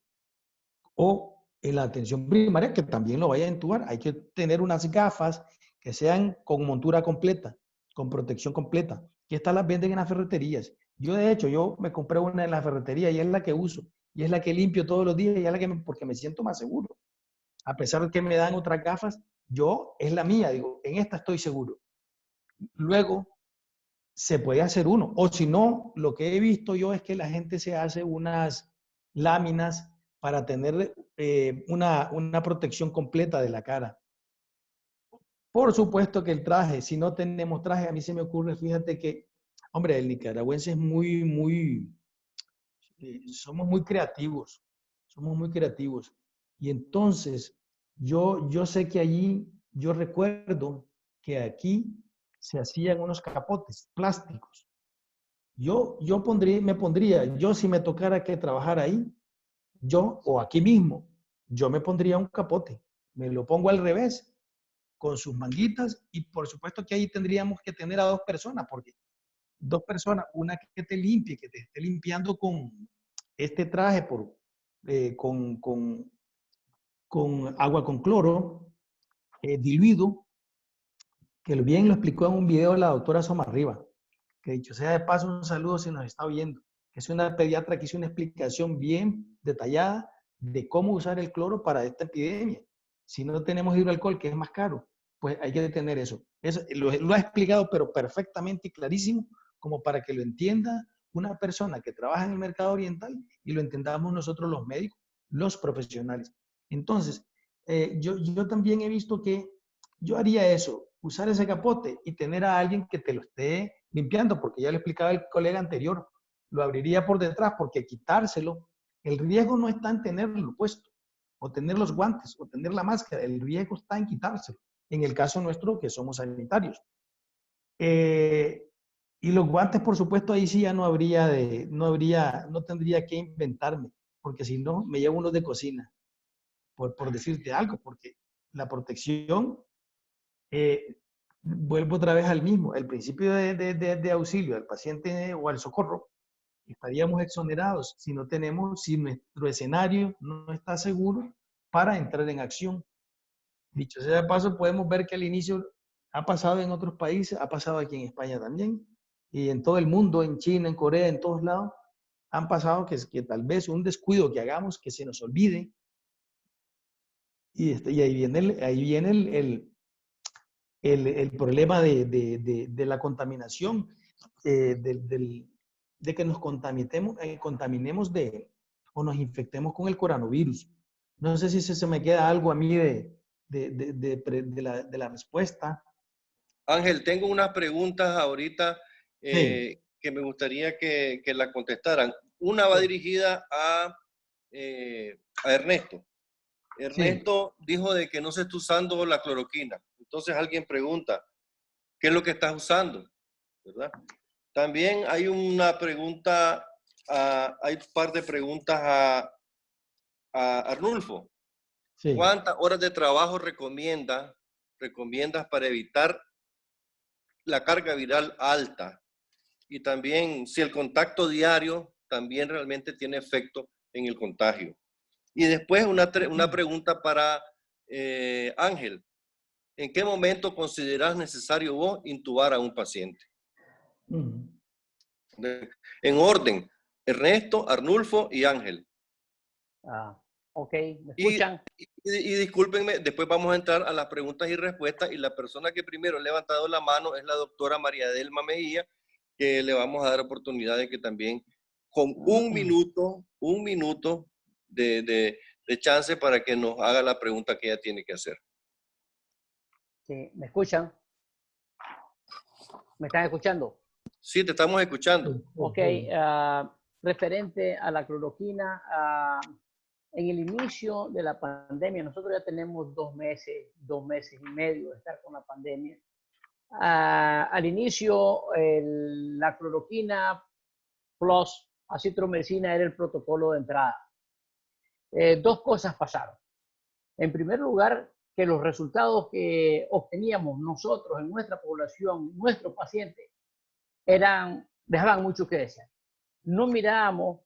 o en la atención primaria que también lo vaya a intubar. Hay que tener unas gafas que sean con montura completa, con protección completa, que estas las venden en las ferreterías. Yo, de hecho, yo me compré una en la ferretería y es la que uso, y es la que limpio todos los días y es la que porque me siento más seguro. A pesar de que me dan otras gafas, es la mía, digo, en esta estoy seguro. Luego, se puede hacer uno, o si no, lo que he visto yo es que la gente se hace unas láminas para tener una protección completa de la cara. Por supuesto que el traje, si no tenemos traje, a mí se me ocurre, fíjate que, hombre, el nicaragüense es somos muy creativos, Y entonces, yo sé que allí, yo recuerdo que aquí se hacían unos capotes plásticos. Yo si me tocara que trabajar ahí, o aquí mismo, yo me pondría un capote, me lo pongo al revés, con sus manguitas, y por supuesto que ahí tendríamos que tener a 2 personas, porque 2 personas, una que te limpie, que te esté limpiando con este traje con agua con cloro diluido, que bien lo explicó en un video la doctora Somarriba, que dicho sea de paso, un saludo si nos está oyendo, que es una pediatra que hizo una explicación bien detallada de cómo usar el cloro para esta epidemia. Si no tenemos hidroalcohol, que es más caro, pues hay que detener eso. Lo ha explicado, pero perfectamente y clarísimo, como para que lo entienda una persona que trabaja en el mercado oriental y lo entendamos nosotros los médicos, los profesionales. Entonces, yo también he visto que yo haría eso, usar ese capote y tener a alguien que te lo esté limpiando, porque ya lo explicaba el colega anterior, lo abriría por detrás, porque quitárselo, el riesgo no está en tenerlo puesto, o tener los guantes, o tener la máscara, el riesgo está en quitárselo, en el caso nuestro que somos sanitarios. Y los guantes, por supuesto, ahí sí ya no tendría que inventarme. porque si no, me llevo unos de cocina, por decirte algo, porque la protección, vuelvo otra vez al mismo, el principio de auxilio al paciente o al socorro, estaríamos exonerados si no tenemos, si nuestro escenario no está seguro para entrar en acción. Dicho sea de paso, podemos ver que al inicio ha pasado en otros países, ha pasado aquí en España también, y en todo el mundo, en China, en Corea, en todos lados, han pasado que tal vez un descuido que hagamos, que se nos olvide, y ahí viene el problema de la contaminación, de que nos contaminemos o nos infectemos con el coronavirus. No sé si se me queda algo a mí de la respuesta. Ángel, tengo unas preguntas ahorita Sí. que me gustaría que la contestaran. Una va dirigida a Ernesto. Ernesto dijo de que no se está usando la cloroquina. Entonces alguien pregunta, ¿qué es lo que estás usando? ¿Verdad? También hay una pregunta, hay un par de preguntas a Arnulfo. Sí. ¿Cuántas horas de trabajo recomiendas para evitar la carga viral alta? Y también si el contacto diario también realmente tiene efecto en el contagio. Y después una pregunta para Ángel. ¿En qué momento consideras necesario vos intubar a un paciente? En orden, Ernesto, Arnulfo y Ángel. Ok, ¿me escuchan? Y discúlpenme, después vamos a entrar a las preguntas y respuestas, y la persona que primero ha levantado la mano es la doctora María Delma Mejía, que le vamos a dar oportunidad de que también con un minuto de chance para que nos haga la pregunta que ella tiene que hacer. Sí, ¿me escuchan? ¿Me están escuchando? Sí, te estamos escuchando. Ok, referente a la cloroquina, en el inicio de la pandemia, nosotros ya tenemos 2 meses y medio de estar con la pandemia. Al inicio, la cloroquina plus acitromicina era el protocolo de entrada. 2 cosas pasaron. En primer lugar, que los resultados que obteníamos nosotros en nuestra población, nuestros pacientes, dejaban mucho que desear. No mirábamos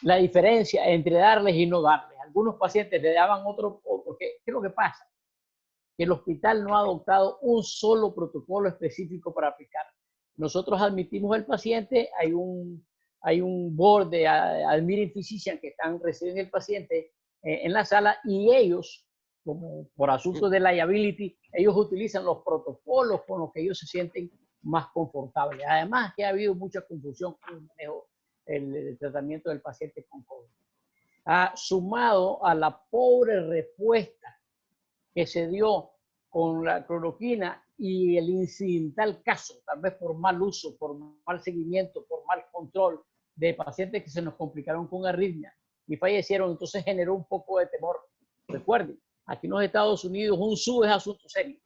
la diferencia entre darles y no darles. Algunos pacientes le daban otro, porque ¿qué es lo que pasa? Que el hospital no ha adoptado un solo protocolo específico para aplicar. Nosotros admitimos al paciente, hay un board de admitting physician que reciben el paciente en la sala, y ellos, como por asuntos de liability, ellos utilizan los protocolos con los que ellos se sienten más confortables. Además que ha habido mucha confusión con el manejo, el tratamiento del paciente con COVID. Sumado a la pobre respuesta que se dio con la cloroquina y el incidental caso, tal vez por mal uso, por mal seguimiento, por mal control de pacientes que se nos complicaron con arritmia y fallecieron, entonces generó un poco de temor. Recuerden, aquí en los Estados Unidos un SUB es asunto serio,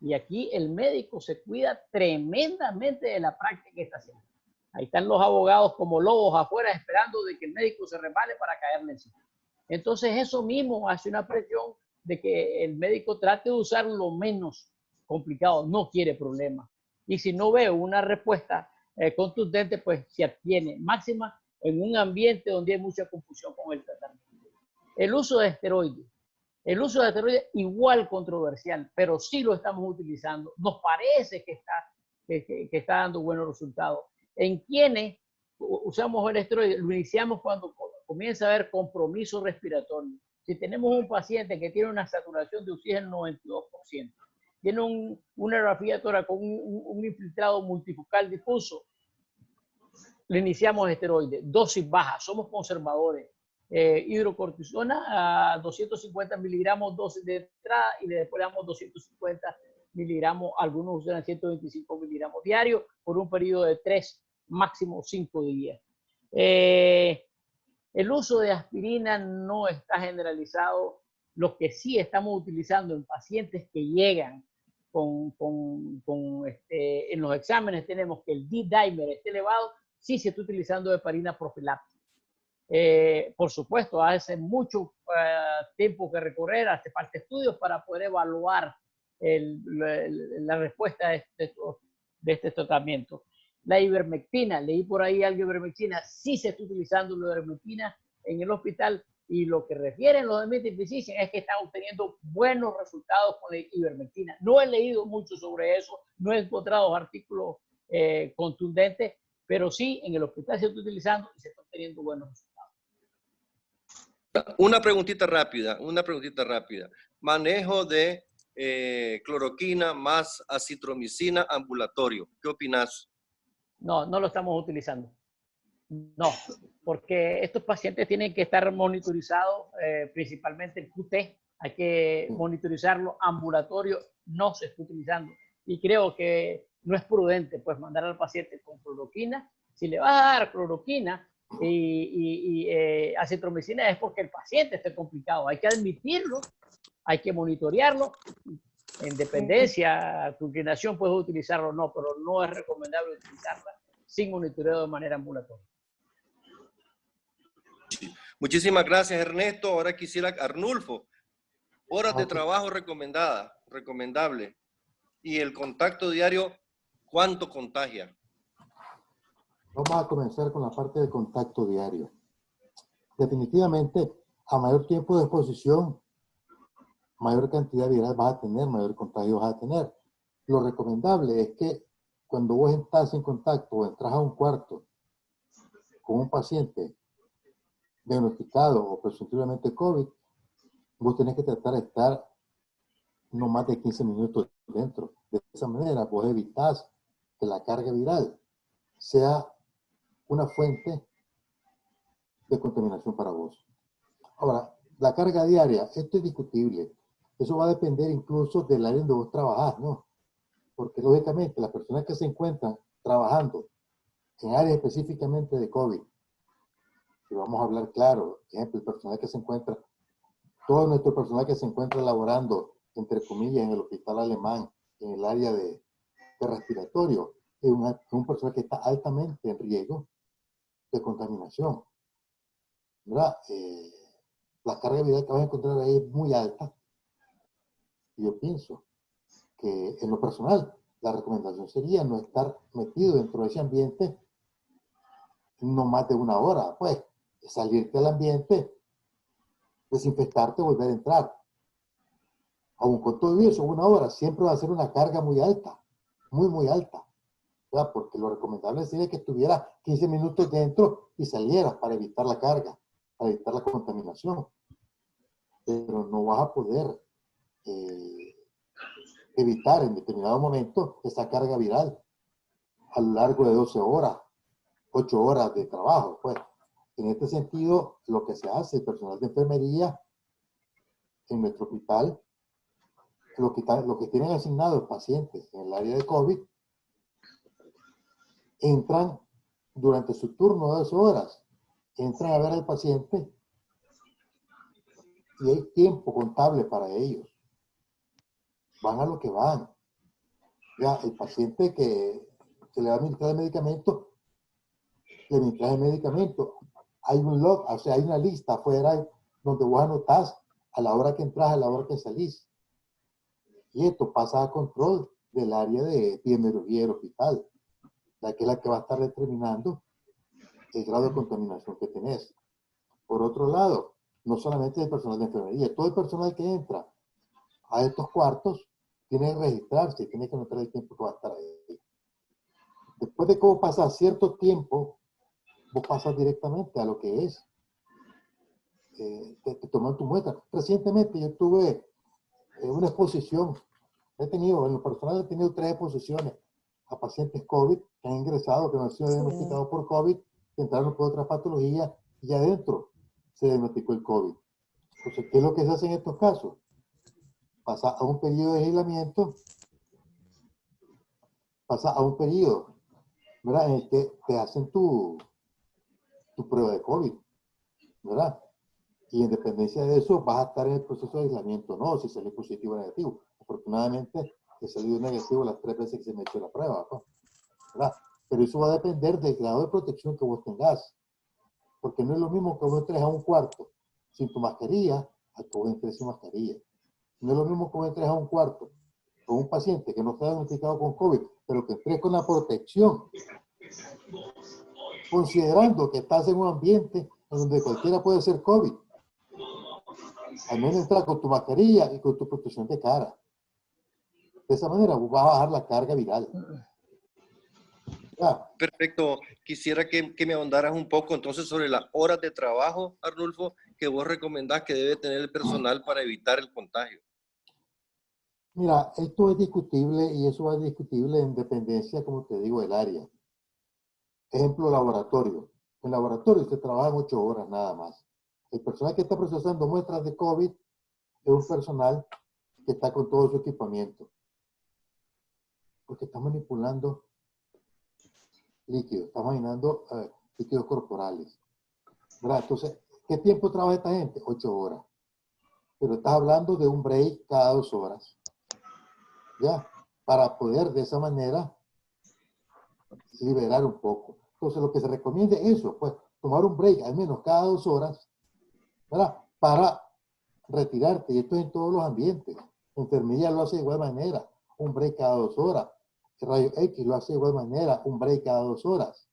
y aquí el médico se cuida tremendamente de la práctica que está haciendo. Ahí están los abogados como lobos afuera esperando de que el médico se resbale para caerle encima. Entonces eso mismo hace una presión de que el médico trate de usar lo menos complicado, no quiere problemas. Y si no veo una respuesta contundente, pues se abstiene, máxima en un ambiente donde hay mucha confusión con el tratamiento. El uso de esteroides. El uso de esteroides igual controversial, pero sí lo estamos utilizando. Nos parece que está dando buenos resultados. En quienes usamos el esteroide, lo iniciamos cuando comienza a haber compromiso respiratorio. Si tenemos un paciente que tiene una saturación de oxígeno 92%, tiene una grafía tórax con un infiltrado multifocal difuso, le iniciamos esteroides, dosis baja, somos conservadores. Hidrocortisona a 250 miligramos dosis de entrada, y después le damos 250 miligramos, algunos usan 125 miligramos diarios por un periodo de 3, máximo 5 días. El uso de aspirina no está generalizado. Lo que sí estamos utilizando en pacientes que llegan en los exámenes tenemos que el D-dimer esté elevado, sí se está utilizando heparina profiláctica. Por supuesto, hace mucho tiempo que recorrer, hace falta estudios para poder evaluar la respuesta de este tratamiento. La ivermectina, leí por ahí algo de ivermectina, sí se está utilizando la ivermectina en el hospital y lo que refieren los de Medicine Physicians es que están obteniendo buenos resultados con la ivermectina. No he leído mucho sobre eso, no he encontrado artículos contundentes, pero sí en el hospital se está utilizando y se está obteniendo buenos resultados. Una preguntita rápida. Manejo de cloroquina más acitromicina ambulatorio. ¿Qué opinas? No, no lo estamos utilizando. No, porque estos pacientes tienen que estar monitorizados, principalmente el QT. Hay que monitorizarlo. Ambulatorio no se está utilizando. Y creo que no es prudente pues mandar al paciente con cloroquina. Si le vas a dar cloroquina y acitromicina es porque el paciente está complicado. Hay que admitirlo, hay que monitorearlo. En dependencia, tu inclinación puedes utilizarlo o no, pero no es recomendable utilizarla sin monitoreo de manera ambulatoria. Muchísimas gracias, Ernesto. Ahora quisiera, Arnulfo, horas de trabajo recomendable. Y el contacto diario, ¿cuánto contagia? Vamos a comenzar con la parte de contacto diario. Definitivamente, a mayor tiempo de exposición, mayor cantidad viral vas a tener, mayor contagio vas a tener. Lo recomendable es que cuando vos estás en contacto o entras a un cuarto con un paciente diagnosticado o presuntivamente COVID, vos tenés que tratar de estar no más de 15 minutos dentro. De esa manera vos evitás que la carga viral sea una fuente de contaminación para vos. Ahora, la carga diaria, esto es discutible. Eso va a depender incluso del área donde vos trabajás, ¿no? Porque lógicamente las personas que se encuentran trabajando en áreas específicamente de COVID, y vamos a hablar claro, por ejemplo, el personal que se encuentra, todo nuestro personal que se encuentra laborando, entre comillas, en el hospital alemán, en el área de respiratorio, es un personal que está altamente en riesgo de contaminación. ¿Verdad? La carga viral que vas a encontrar ahí es muy alta. Y yo pienso que en lo personal, la recomendación sería no estar metido dentro de ese ambiente no más de una hora. Pues, salirte al ambiente, desinfectarte, volver a entrar. Aún con todo eso, una hora siempre va a ser una carga muy alta, muy alta. ¿Verdad? Porque lo recomendable sería que estuviera 15 minutos dentro y salieras para evitar la carga, para evitar la contaminación. Pero no vas a poder evitar en determinado momento esa carga viral a lo largo de 12 horas, 8 horas de trabajo. Pues, en este sentido, lo que se hace, el personal de enfermería en nuestro hospital, lo que tienen asignados pacientes en el área de COVID, entran durante su turno de 12 horas, entran a ver al paciente y hay tiempo contable para ellos. Van a lo que van. Ya, el paciente que se le va a administrar el medicamento, le administras el medicamento. Hay un log, o sea, hay una lista afuera donde vos anotás a la hora que entras, a la hora que salís. Y esto pasa a control del área de epidemiología del hospital, la que es la que va a estar determinando el grado de contaminación que tenés. Por otro lado, no solamente el personal de enfermería, todo el personal que entra a estos cuartos tiene que registrarse, tiene que anotar el tiempo que va a estar ahí. Después de que vos pasas cierto tiempo, vos pasas directamente a lo que es, te toman tu muestra. Recientemente yo tuve una exposición, en lo personal he tenido 3 exposiciones a pacientes COVID que han ingresado, que no han sido diagnosticados por COVID, que entraron por otra patología y adentro se diagnosticó el COVID. Entonces, ¿qué es lo que se hace en estos casos? Pasa a un periodo de aislamiento, pasa a un periodo, ¿verdad?, en el que te hacen tu prueba de COVID, ¿verdad? Y en dependencia de eso vas a estar en el proceso de aislamiento, ¿no? Si sale positivo o negativo. Afortunadamente, he salido negativo las 3 veces que se me echó la prueba, ¿no? ¿Verdad? Pero eso va a depender del grado de protección que vos tengas. Porque no es lo mismo que vos entres a un cuarto sin tu mascarilla a que vos entres sin mascarilla. No es lo mismo que vos entres a un cuarto con un paciente que no está diagnosticado con COVID, pero que entres con la protección, considerando que estás en un ambiente en donde cualquiera puede ser COVID. Al menos entrar con tu mascarilla y con tu protección de cara. De esa manera vos vas a bajar la carga viral. Ya. Perfecto. Quisiera que me ahondaras un poco entonces sobre las horas de trabajo, Arnulfo, que vos recomendás que debe tener el personal para evitar el contagio. Mira, esto es discutible y eso es discutible en dependencia, como te digo, del área. Ejemplo, laboratorio. En laboratorio se trabajan 8 horas nada más. El personal que está procesando muestras de COVID es un personal que está con todo su equipamiento. Porque está manipulando líquidos, está manipulando líquidos corporales. ¿Verdad? Entonces, ¿qué tiempo trabaja esta gente? 8 horas. Pero estás hablando de un break cada 2 horas. ¿Ya? Para poder de esa manera liberar un poco. Entonces, lo que se recomienda es eso, pues, tomar un break al menos cada 2 horas, ¿verdad? Para retirarte. Y esto es en todos los ambientes. Enfermería lo hace de igual manera, un break cada 2 horas. Rayo X lo hace de igual manera, un break cada 2 horas.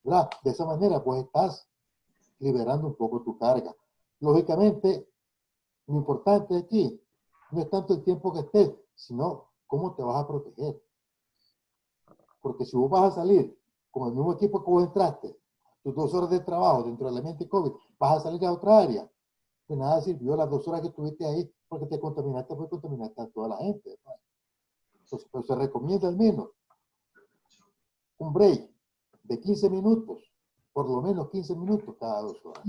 ¿Verdad? De esa manera, pues, estás liberando un poco tu carga. Lógicamente, lo importante aquí no es tanto el tiempo que estés, sino cómo te vas a proteger. Porque si vos vas a salir con el mismo equipo que vos entraste, tus 2 horas de trabajo dentro del ambiente COVID, vas a salir a otra área, de nada sirvió las 2 horas que estuviste ahí porque te contaminaste, pues contaminaste a toda la gente. ¿No? Entonces, pues se recomienda al menos un break de 15 minutos, por lo menos 15 minutos cada 2 horas.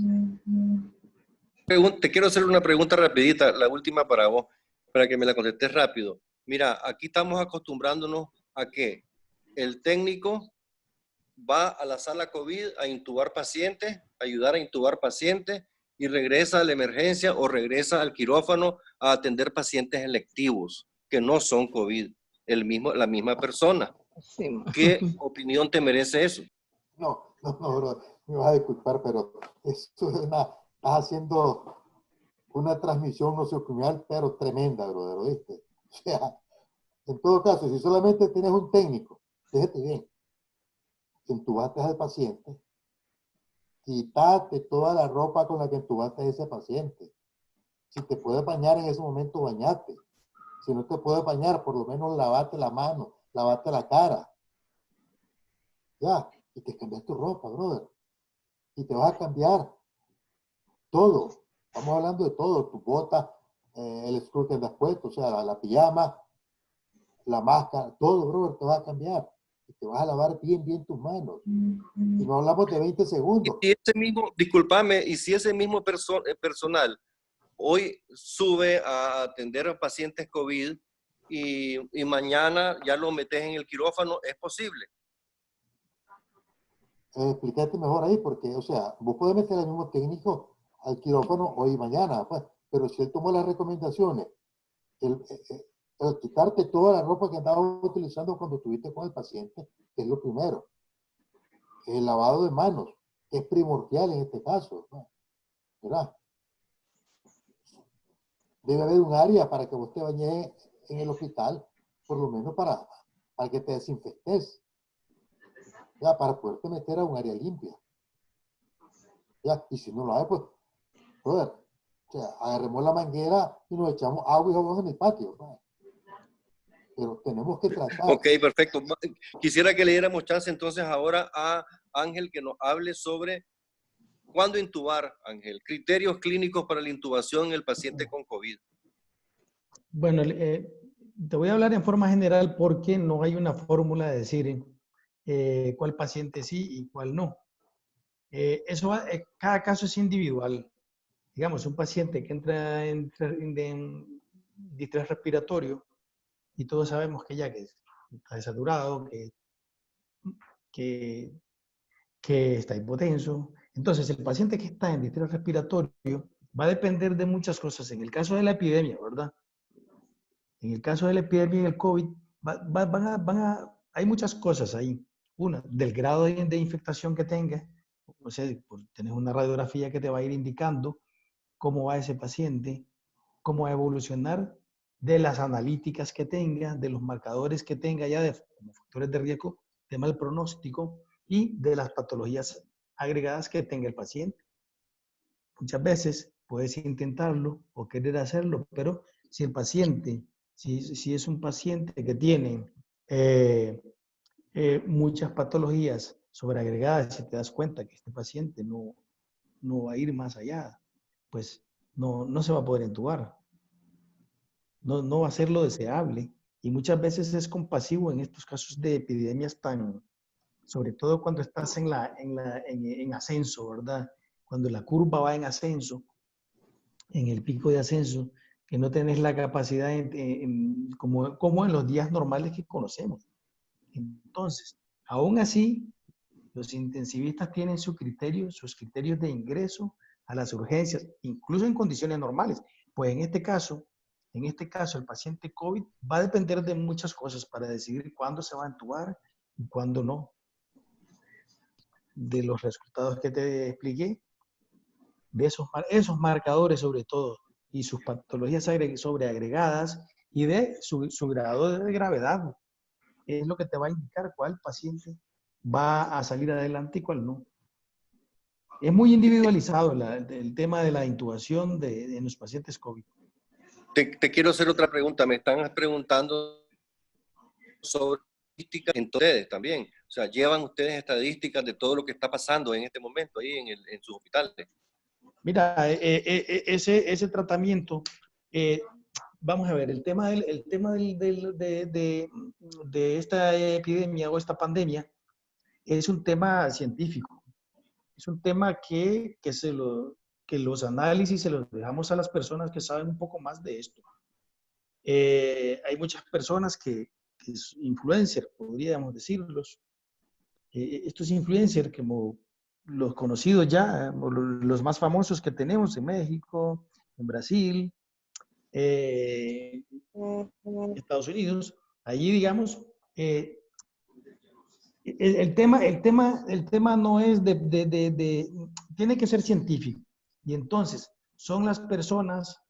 Te quiero hacer una pregunta rapidita, la última para vos, para que me la contestes rápido. Mira, aquí estamos acostumbrándonos a que el técnico va a la sala COVID a intubar pacientes, ayudar a intubar pacientes y regresa a la emergencia o regresa al quirófano a atender pacientes electivos que no son COVID, la misma persona. Sí. ¿Qué opinión te merece eso? No, bro, me vas a disculpar, pero esto es estás haciendo una transmisión nosocomial, pero tremenda, brother, ¿oíste? O sea, en todo caso, si solamente tienes un técnico, fíjate bien, entubaste al paciente, quítate toda la ropa con la que entubaste a ese paciente. Si te puedes bañar en ese momento, bañate. Si no te puedes bañar, por lo menos lavate la mano, lavate la cara. Ya, y te cambias tu ropa, brother. Y te vas a cambiar todo. Estamos hablando de todo, tu bota, el scrub que andas puesto, o sea, la pijama, la máscara, todo, brother, te va a cambiar. Y te vas a lavar bien tus manos. Y no hablamos de 20 segundos. Y ese mismo, discúlpame, y si ese mismo personal hoy sube a atender a pacientes COVID y mañana ya lo metes en el quirófano, ¿es posible? Explícate mejor ahí, porque, o sea, vos podés meter al mismo técnico al quirófano hoy y mañana, pues, pero si él tomó las recomendaciones, el quitarte toda la ropa que andabas utilizando cuando estuviste con el paciente, que es lo primero. El lavado de manos, que es primordial en este caso, ¿no? ¿Verdad? Debe haber un área para que vos te bañes en el hospital, por lo menos para que te desinfectes. Ya, para poderte meter a un área limpia. Ya, y si no lo hay, pues, brother, o sea, agarremos la manguera y nos echamos agua y jabón en el patio, ¿no? Pero tenemos que tratar. Ok, perfecto. Quisiera que le diéramos chance entonces ahora a Ángel que nos hable sobre cuándo intubar, Ángel. Criterios clínicos para la intubación en el paciente con COVID. Bueno, te voy a hablar en forma general porque no hay una fórmula de decir cuál paciente sí y cuál no. Cada caso es individual. Digamos, un paciente que entra en distrés respiratorio y todos sabemos que ya que está desaturado, que está hipotenso. Entonces, el paciente que está en distrés respiratorio va a depender de muchas cosas. En el caso de la epidemia, ¿verdad? En el caso de la epidemia del COVID, hay muchas cosas ahí. Una, del grado de infectación que tenga. o sea, tenés una radiografía que te va a ir indicando cómo va ese paciente, cómo va a evolucionar, de las analíticas que tenga, de los marcadores que tenga ya como factores de riesgo, de mal pronóstico y de las patologías agregadas que tenga el paciente. Muchas veces puedes intentarlo o querer hacerlo, pero si el paciente, si es un paciente que tiene muchas patologías sobreagregadas, si te das cuenta que este paciente no va a ir más allá, pues no se va a poder entubar. No va a ser lo deseable. Y muchas veces es compasivo en estos casos de epidemias sobre todo cuando estás en ascenso, ¿verdad? Cuando la curva va en ascenso, en el pico de ascenso, que no tenés la capacidad como en los días normales que conocemos. Entonces, aún así, los intensivistas tienen sus criterios de ingreso a las urgencias, incluso en condiciones normales. Pues en este caso, el paciente COVID va a depender de muchas cosas para decidir cuándo se va a entubar y cuándo no. De los resultados que te expliqué, de esos marcadores sobre todo, y sus patologías sobreagregadas y de su grado de gravedad, es lo que te va a indicar cuál paciente va a salir adelante y cuál no. Es muy individualizado el tema de la intubación de los pacientes COVID. Te quiero hacer otra pregunta. Me están preguntando sobre estadísticas en ustedes también. O sea, ¿llevan ustedes estadísticas de todo lo que está pasando en este momento ahí en sus hospitales? Mira, ese tratamiento, vamos a ver, el tema de esta epidemia o esta pandemia es un tema científico. Es un tema que los análisis se los dejamos a las personas que saben un poco más de esto. Hay muchas personas que influencers, podríamos decirlos. Estos influencers, como los conocidos ya, los más famosos que tenemos en México, en Brasil, Estados Unidos, allí digamos, el tema no es tiene que ser científico. Y entonces, son las personas,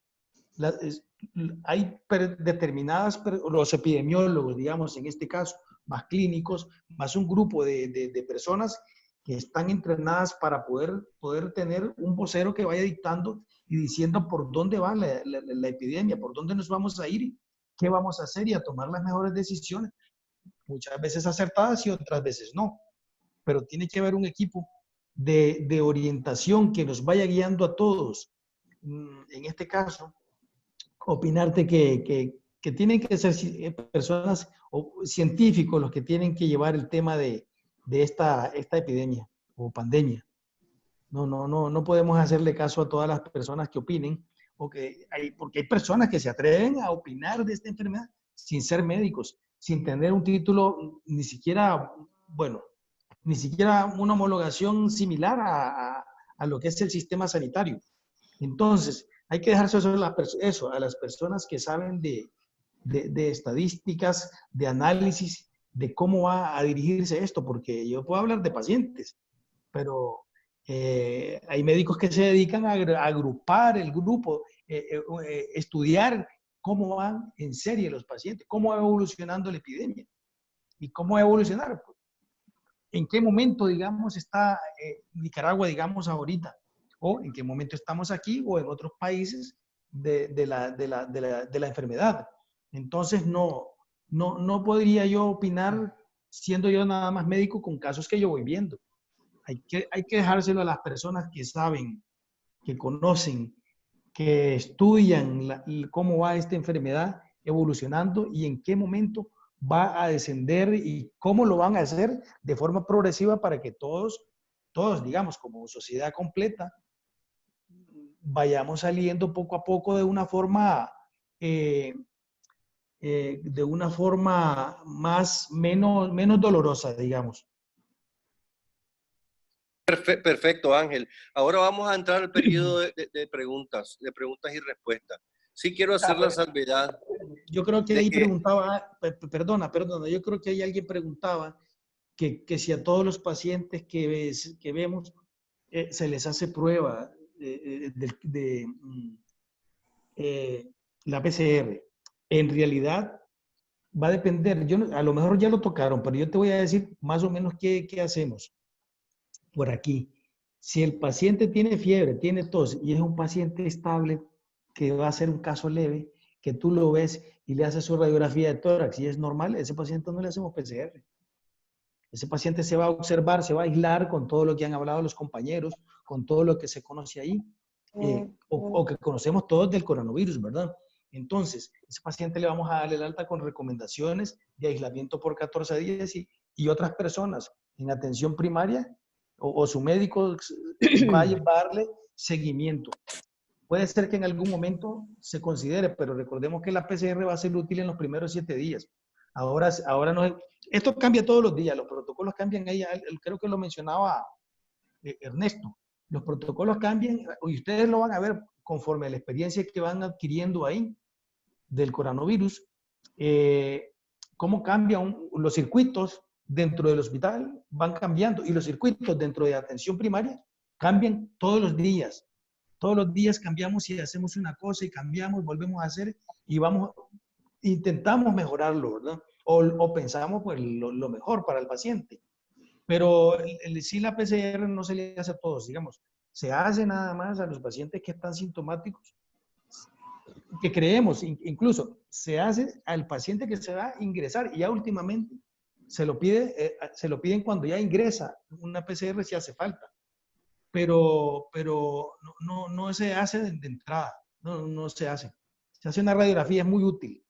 hay determinadas, los epidemiólogos, digamos, en este caso, más clínicos, más un grupo de personas que están entrenadas para poder tener un vocero que vaya dictando y diciendo por dónde va la epidemia, por dónde nos vamos a ir, qué vamos a hacer y a tomar las mejores decisiones. Muchas veces acertadas y otras veces no. Pero tiene que haber un equipo de orientación que nos vaya guiando a todos. En este caso, opinarte que tienen que ser personas o científicos los que tienen que llevar el tema de esta epidemia o pandemia. No podemos hacerle caso a todas las personas que opinen, porque hay personas que se atreven a opinar de esta enfermedad sin ser médicos, sin tener un título, ni siquiera una homologación similar a lo que es el sistema sanitario. Entonces, hay que dejarse eso a las personas que saben de estadísticas, de análisis, de cómo va a dirigirse esto, porque yo puedo hablar de pacientes, pero hay médicos que se dedican a agrupar el grupo, estudiar cómo van en serie los pacientes, cómo va evolucionando la epidemia y cómo va a evolucionar. ¿En qué momento, digamos, está Nicaragua, digamos, ahorita? ¿O en qué momento estamos aquí o en otros países de la enfermedad? Entonces, no podría yo opinar siendo yo nada más médico con casos que yo voy viendo. Hay que dejárselo a las personas que saben, que conocen, que estudian cómo va esta enfermedad evolucionando y en qué momento va a descender y cómo lo van a hacer de forma progresiva para que todos, digamos, como sociedad completa, vayamos saliendo poco a poco de una forma menos dolorosa, digamos. Perfecto, Ángel. Ahora vamos a entrar al periodo de preguntas y respuestas. Sí quiero hacer la salvedad. Yo creo que ahí preguntaba, perdona, yo creo que ahí alguien preguntaba que si a todos los pacientes que vemos se les hace prueba la PCR. En realidad va a depender, a lo mejor ya lo tocaron, pero yo te voy a decir más o menos qué hacemos por aquí. Si el paciente tiene fiebre, tiene tos y es un paciente estable, que va a ser un caso leve, que tú lo ves y le haces su radiografía de tórax y es normal, ese paciente no le hacemos PCR. Ese paciente se va a observar, se va a aislar con todo lo que han hablado los compañeros, con todo lo que se conoce ahí, o que conocemos todos del coronavirus, ¿verdad? Entonces, ese paciente le vamos a dar el alta con recomendaciones de aislamiento por 14 días y otras personas en atención primaria o su médico va a llevarle seguimiento. Puede ser que en algún momento se considere, pero recordemos que la PCR va a ser útil en los primeros 7 días. Ahora no, esto cambia todos los días, los protocolos cambian ahí, creo que lo mencionaba Ernesto, los protocolos cambian y ustedes lo van a ver conforme a la experiencia que van adquiriendo ahí del coronavirus, cómo cambian los circuitos dentro del hospital, van cambiando y los circuitos dentro de atención primaria cambian todos los días. Todos los días cambiamos y hacemos una cosa y cambiamos, volvemos a hacer y intentamos mejorarlo, ¿verdad? O pensamos pues lo mejor para el paciente. Pero sí la PCR no se le hace a todos, digamos. Se hace nada más a los pacientes que están sintomáticos, que creemos, incluso se hace al paciente que se va a ingresar y ya últimamente se lo piden cuando ya ingresa una PCR si hace falta. Pero no se hace de entrada, no se hace. Se hace una radiografía, es muy útil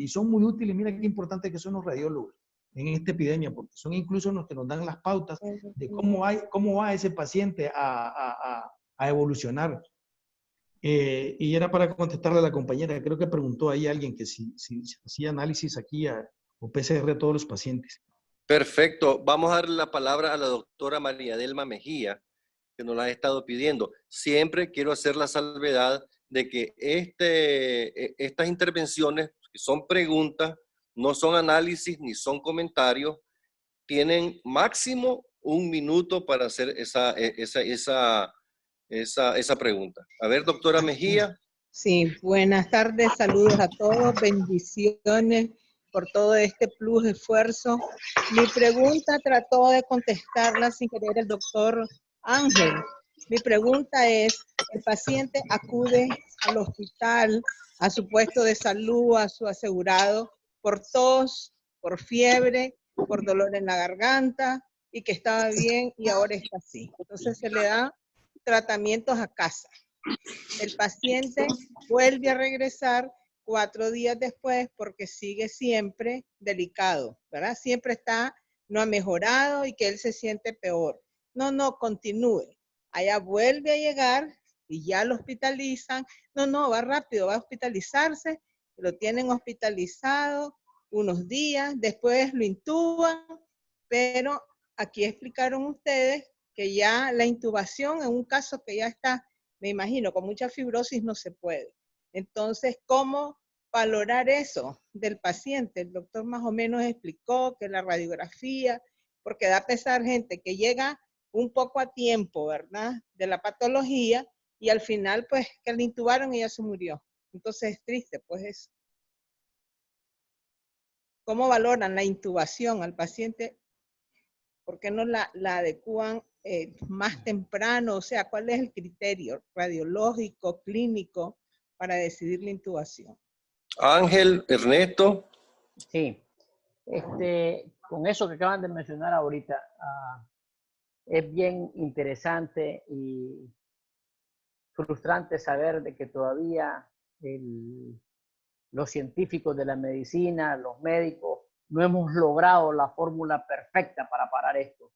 y son muy útiles. Mira qué importante que son los radiólogos en esta epidemia, porque son incluso los que nos dan las pautas de cómo va ese paciente a evolucionar. Y era para contestarle a la compañera, creo que preguntó ahí alguien que si hacía análisis aquí o PCR a todos los pacientes. Perfecto. Vamos a darle la palabra a la doctora María Delma Mejía, que nos la ha estado pidiendo. Siempre quiero hacer la salvedad de que estas intervenciones, que son preguntas, no son análisis ni son comentarios, tienen máximo 1 minuto para hacer esa pregunta. A ver, doctora Mejía. Sí, buenas tardes, saludos a todos, bendiciones por todo este plus de esfuerzo. Mi pregunta trató de contestarla sin querer el doctor Ángel. Mi pregunta es, el paciente acude al hospital, a su puesto de salud, a su asegurado, por tos, por fiebre, por dolor en la garganta, y que estaba bien y ahora está así. Entonces se le da tratamientos a casa. El paciente vuelve a regresar 4 días después porque sigue siempre delicado, ¿verdad? Siempre no ha mejorado y que él se siente peor. No, continúe. Allá vuelve a llegar y ya lo hospitalizan. No, va rápido, va a hospitalizarse. Lo tienen hospitalizado unos días, después lo intuban, pero aquí explicaron ustedes que ya la intubación en un caso que ya está, me imagino, con mucha fibrosis no se puede. Entonces, ¿cómo valorar eso del paciente? El doctor más o menos explicó que la radiografía, porque da pesar gente que llega un poco a tiempo, ¿verdad? De la patología y al final, pues, que le intubaron y ya se murió. Entonces es triste, pues eso. ¿Cómo valoran la intubación al paciente? ¿Por qué no la adecúan más temprano? O sea, ¿cuál es el criterio radiológico, clínico para decidir la intubación? Ángel, Ernesto. Sí, con eso que acaban de mencionar ahorita, es bien interesante y frustrante saber de que todavía los científicos de la medicina, los médicos, no hemos logrado la fórmula perfecta para parar esto.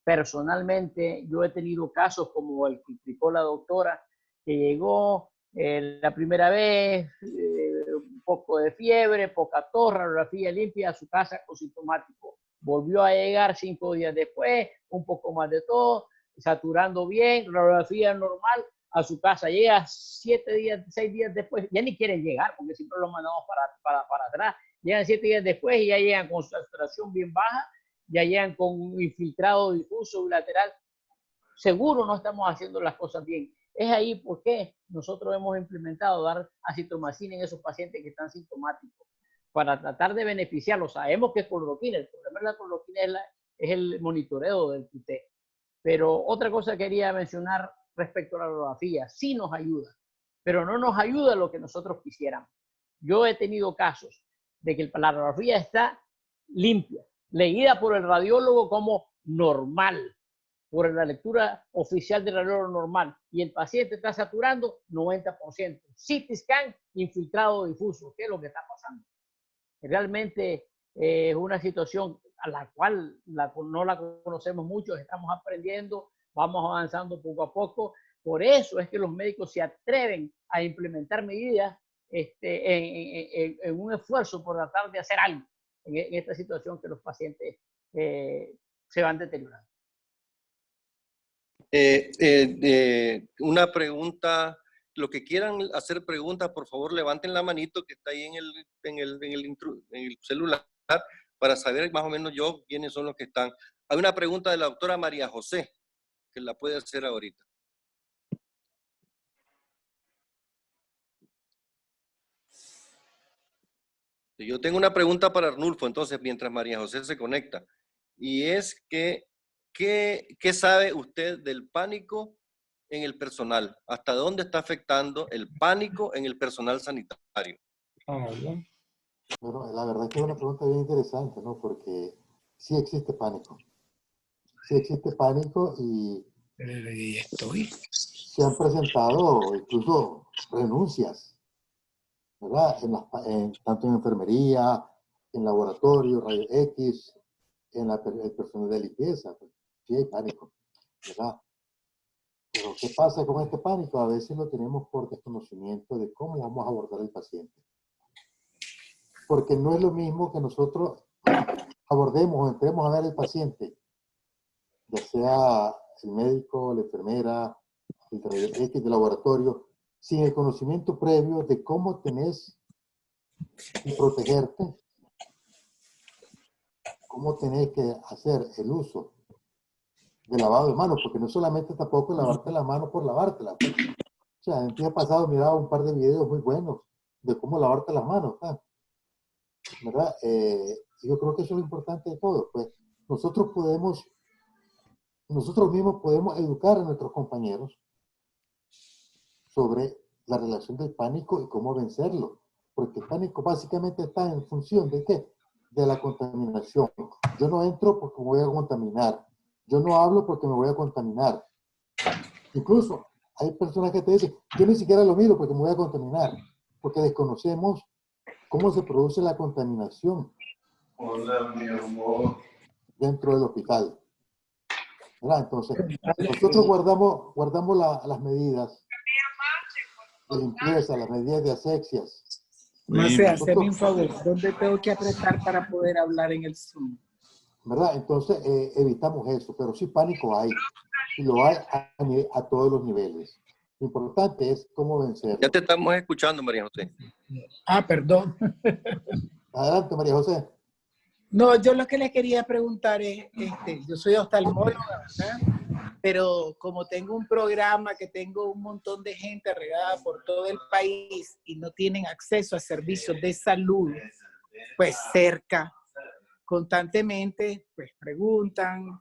Personalmente, yo he tenido casos como el que explicó la doctora, que llegó la primera vez, un poco de fiebre, poca tos, radiografía limpia, a su casa asintomático. Volvió a llegar 5 días después, un poco más de tos, saturando bien, radiografía normal, a su casa. Llega 7 días, 6 días después, ya ni quieren llegar, porque siempre los mandamos para atrás. Llegan 7 días después y ya llegan con saturación bien baja, ya llegan con un infiltrado difuso bilateral. seguro no estamos haciendo las cosas bien. Es ahí porque nosotros hemos implementado dar acitromicina en esos pacientes que están sintomáticos para tratar de beneficiarlos. Sabemos que es cloroquina, el problema de la cloroquina es el monitoreo del QT. Pero otra cosa quería mencionar respecto a la radiografía, sí nos ayuda, pero no nos ayuda lo que nosotros quisiéramos. Yo he tenido casos de que la radiografía está limpia, leída por el radiólogo como normal, por la lectura oficial del radiólogo normal, y el paciente está saturando 90%. CT scan infiltrado difuso, ¿qué es lo que está pasando? Realmente es una situación a la cual no la conocemos mucho, estamos aprendiendo, vamos avanzando poco a poco. Por eso es que los médicos se atreven a implementar medidas en un esfuerzo por tratar de hacer algo en esta situación que los pacientes se van deteriorando. Una pregunta, lo que quieran hacer preguntas, por favor levanten la manito que está ahí en el celular para saber más o menos yo quiénes son los que están. Hay una pregunta de la doctora María José que la puede hacer ahorita. Yo tengo una pregunta para Arnulfo, entonces, mientras María José se conecta. Y es que, ¿qué sabe usted del pánico en el personal? ¿Hasta dónde está afectando el pánico en el personal sanitario? Bueno, la verdad es que es una pregunta bien interesante, ¿no? Porque sí existe pánico. Sí existe pánico y se han presentado incluso renuncias, ¿verdad? Tanto en enfermería, en laboratorio, rayos X, el personal de limpieza. Pues, sí hay pánico, ¿verdad? Pero ¿qué pasa con este pánico? A veces lo tenemos por desconocimiento de cómo vamos a abordar al paciente. Porque no es lo mismo que nosotros abordemos o entremos a ver al paciente, ya sea el médico, la enfermera, el rayos X de laboratorio, sin el conocimiento previo de cómo tenés que protegerte, cómo tenés que hacer el uso de lavado de manos, porque no solamente tampoco lavarte las manos por lavártelas. Pues. O sea, el día pasado miraba un par de videos muy buenos de cómo lavarte las manos, ¿verdad? Yo creo que eso es lo importante de todo. Pues nosotros mismos podemos educar a nuestros compañeros sobre la relación del pánico y cómo vencerlo. Porque el pánico básicamente está en función de ¿qué? De la contaminación. Yo no entro porque me voy a contaminar. Yo no hablo porque me voy a contaminar. Incluso hay personas que te dicen, yo ni siquiera lo miro porque me voy a contaminar. Porque desconocemos cómo se produce la contaminación. Hola, mi amor. Dentro del hospital. ¿Verdad? Entonces, nosotros guardamos las medidas de limpieza, las medidas de asepsias. No sé, hazme un favor, ¿dónde tengo que apretar para poder hablar en el Zoom? ¿Verdad? Entonces, evitamos eso, pero sí pánico hay. Y lo hay a todos los niveles. Lo importante es cómo vencerlo. Ya te estamos escuchando, María José. Ah, perdón. Adelante, María José. No, yo lo que le quería preguntar es, yo soy oftalmóloga, ¿verdad? Pero como tengo un programa que tengo un montón de gente regada por todo el país y no tienen acceso a servicios de salud, pues cerca, constantemente, pues preguntan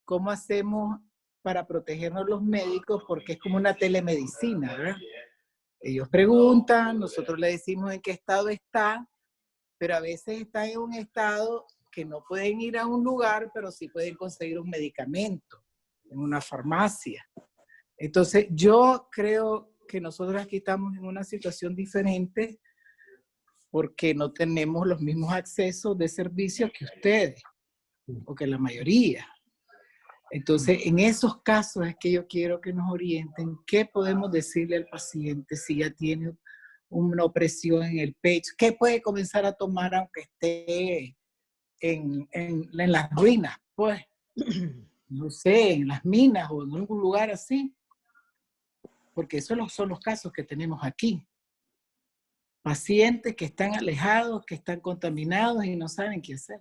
cómo hacemos para protegernos los médicos, porque es como una telemedicina, ¿verdad? Ellos preguntan, nosotros le decimos en qué estado está, pero a veces están en un estado que no pueden ir a un lugar, pero sí pueden conseguir un medicamento en una farmacia. Entonces, yo creo que nosotros aquí estamos en una situación diferente porque no tenemos los mismos accesos de servicios que ustedes, o que la mayoría. Entonces, en esos casos es que yo quiero que nos orienten qué podemos decirle al paciente si ya tiene una opresión en el pecho, qué puede comenzar a tomar aunque esté en las ruinas, pues, no sé, en las minas o en algún lugar así, porque esos son los casos que tenemos aquí. Pacientes que están alejados, que están contaminados y no saben qué hacer.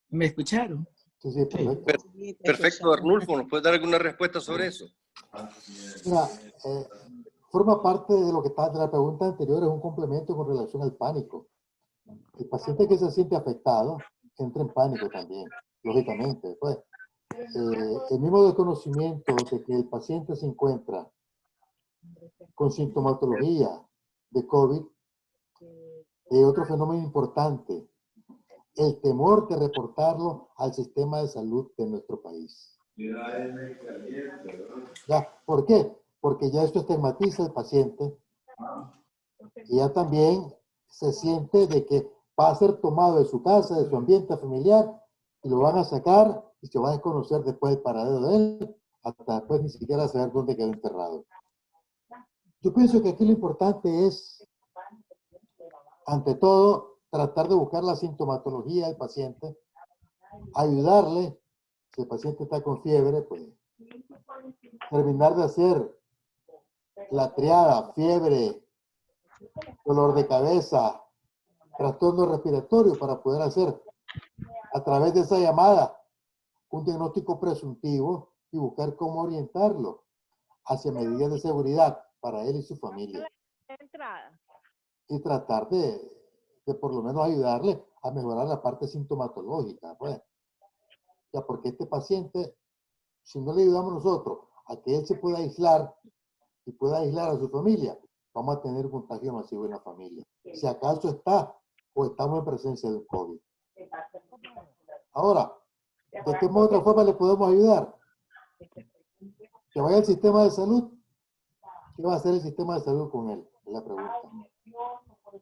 ¿Me escucharon? Sí, sí, perfecto. Sí, te Perfecto, escuchamos. Arnulfo, ¿nos puedes dar alguna respuesta sobre eso? Mira, forma parte de lo que está de la pregunta anterior, es un complemento con relación al pánico. El paciente que se siente afectado entra en pánico también, lógicamente. Pues, el mismo desconocimiento de que el paciente se encuentra con sintomatología de COVID es otro fenómeno importante. El temor de reportarlo al sistema de salud de nuestro país. ¿Ya? ¿Por qué? Porque ya esto estigmatiza al paciente y ya también se siente de que va a ser tomado de su casa, de su ambiente familiar, y lo van a sacar y se va a desconocer después el paradero de él, hasta después ni siquiera saber dónde quedó enterrado. Yo pienso que aquí lo importante es, ante todo, tratar de buscar la sintomatología del paciente, ayudarle. Si el paciente está con fiebre, pues terminar de hacer la triada, fiebre, dolor de cabeza, trastorno respiratorio, para poder hacer a través de esa llamada un diagnóstico presuntivo y buscar cómo orientarlo hacia medidas de seguridad para él y su familia. Y tratar de por lo menos ayudarle a mejorar la parte sintomatológica, pues. Ya, porque este paciente, si no le ayudamos nosotros a que él se pueda aislar y pueda aislar a su familia, vamos a tener un contagio masivo en la familia. Si acaso está o estamos en presencia de un COVID. Ahora, ¿de qué otra forma le podemos ayudar? Que vaya al sistema de salud. ¿Qué va a hacer el sistema de salud con él? Es la pregunta.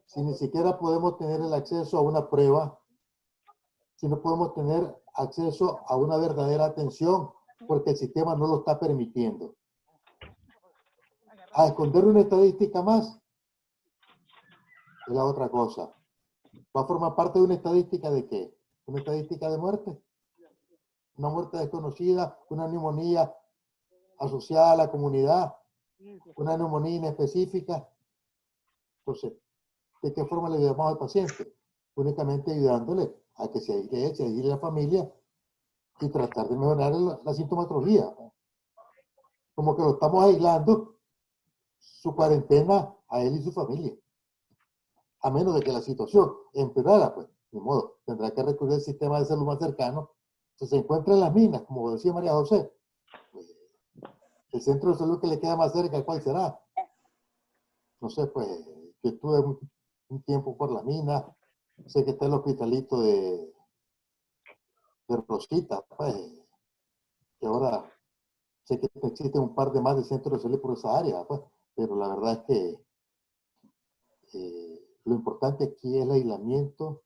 Si ni siquiera podemos tener el acceso a una prueba, si no podemos tener acceso a una verdadera atención, porque el sistema no lo está permitiendo. A esconder una estadística más es la otra cosa. ¿Va a formar parte de una estadística de qué? ¿Una estadística de muerte? Una muerte desconocida, una neumonía asociada a la comunidad, una neumonía inespecífica. Entonces, ¿de qué forma le ayudamos al paciente? Únicamente ayudándole a que se aísle la familia y tratar de mejorar la sintomatología. Como que lo estamos aislando su cuarentena a él y su familia. A menos de que la situación empeorara, pues, ni modo, tendrá que recurrir al sistema de salud más cercano. Si se encuentra en las minas, como decía María José, pues, el centro de salud que le queda más cerca, ¿cuál será? No sé, pues, yo estuve un tiempo por la mina, sé que está el hospitalito de Rosquita, pues, que ahora sé que existen un par de más de centros de salud por esa área, pues, pero la verdad es que lo importante aquí es el aislamiento.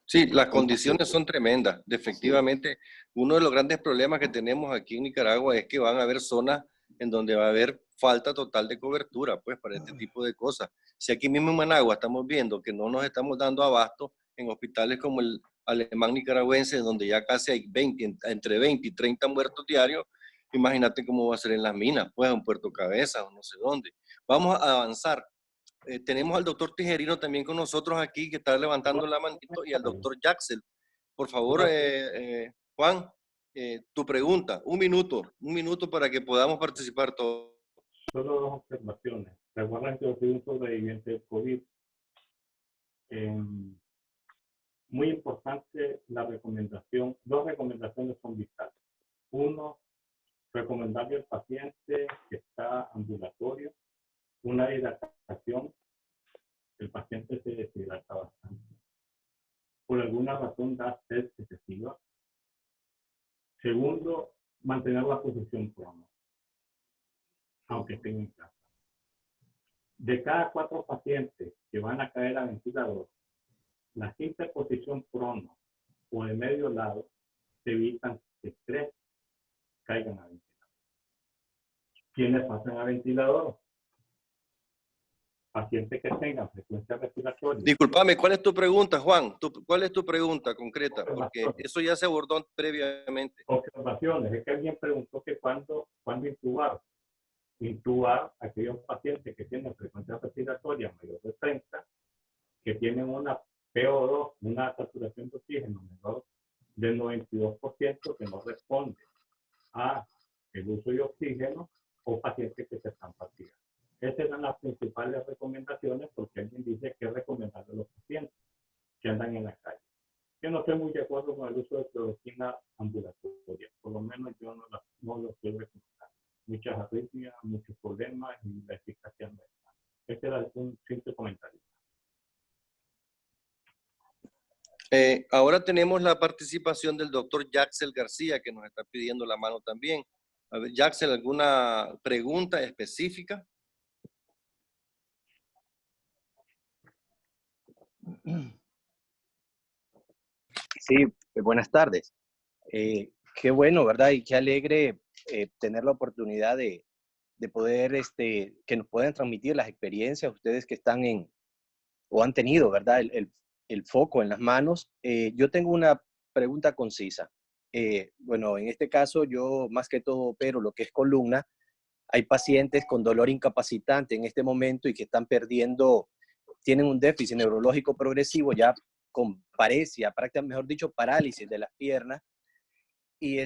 Sí, las condiciones son tremendas. Efectivamente, uno de los grandes problemas que tenemos aquí en Nicaragua es que van a haber zonas en donde va a haber falta total de cobertura, pues, para este tipo de cosas. Si aquí mismo en Managua estamos viendo que no nos estamos dando abasto en hospitales como el Alemán Nicaragüense, donde ya casi hay entre 20 y 30 muertos diarios, imagínate cómo va a ser en las minas, pues, en Puerto Cabezas o no sé dónde. Vamos a avanzar. Tenemos al doctor Tijerino también con nosotros aquí, que está levantando la manito, y al doctor Jaxel. Por favor, Juan, tu pregunta, un minuto para que podamos participar todos. Solo dos observaciones. Recuerden que yo soy un sobreviviente del COVID. Muy importante la recomendación, dos recomendaciones son vitales. Uno, recomendarle al paciente que está ambulatorio una hidratación. El paciente se deshidrata bastante. Por alguna razón da sed excesiva. Segundo, mantener la posición prona, aunque estén en casa. De cada 4 pacientes que van a caer a ventilador, la simple posición prona o de medio lado se evitan que 3 caigan a ventilador. ¿Quiénes pasan a ventilador? Pacientes que tengan frecuencia respiratoria. Discúlpame, ¿cuál es tu pregunta, Juan? ¿Cuál es tu pregunta concreta? Porque eso ya se abordó previamente. Observaciones. Es que alguien preguntó que cuándo intubar. Intubar a aquellos pacientes que tienen frecuencia respiratoria mayor de 30, que tienen una PO2, una saturación de oxígeno menor del 92% que no responde a el uso de oxígeno o pacientes que se están fatigando. Esas eran las principales recomendaciones, porque alguien dice que es recomendable a los pacientes que andan en la calle. Yo no estoy muy de acuerdo con el uso de cloroquina ambulatoria, por lo menos yo no lo estoy recomendando. Muchas arritmias, muchos problemas y la eficacia no está. Este era un simple comentario. Ahora tenemos la participación del doctor Jaxel García, que nos está pidiendo la mano también. A ver, Jaxel, ¿alguna pregunta específica? Sí, buenas tardes. Qué bueno, ¿verdad? Y qué alegre tener la oportunidad de poder, que nos puedan transmitir las experiencias, ustedes que están o han tenido, ¿verdad? El foco en las manos. Yo tengo una pregunta concisa. Bueno, en este caso yo más que todo opero lo que es columna. Hay pacientes con dolor incapacitante en este momento y que están perdiendo, tienen un déficit neurológico progresivo ya con paresia, prácticamente, mejor dicho, parálisis de las piernas. Y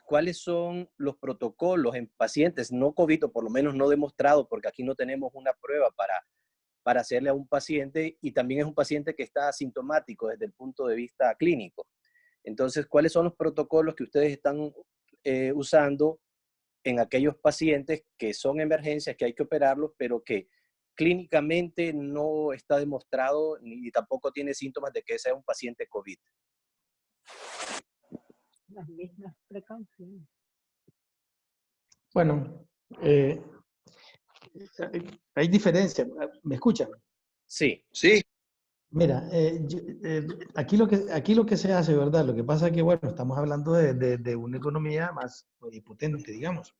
¿cuáles son los protocolos en pacientes no COVID, o por lo menos no demostrado, porque aquí no tenemos una prueba para hacerle a un paciente, y también es un paciente que está asintomático desde el punto de vista clínico? Entonces, ¿cuáles son los protocolos que ustedes están usando en aquellos pacientes que son emergencias, que hay que operarlos, pero que clínicamente no está demostrado ni tampoco tiene síntomas de que sea un paciente COVID? Las mismas precauciones. Bueno, hay diferencia. ¿Me escuchan? Sí. Sí. Mira, aquí lo que se hace, ¿verdad? Lo que pasa es que, bueno, estamos hablando de una economía más potente, digamos.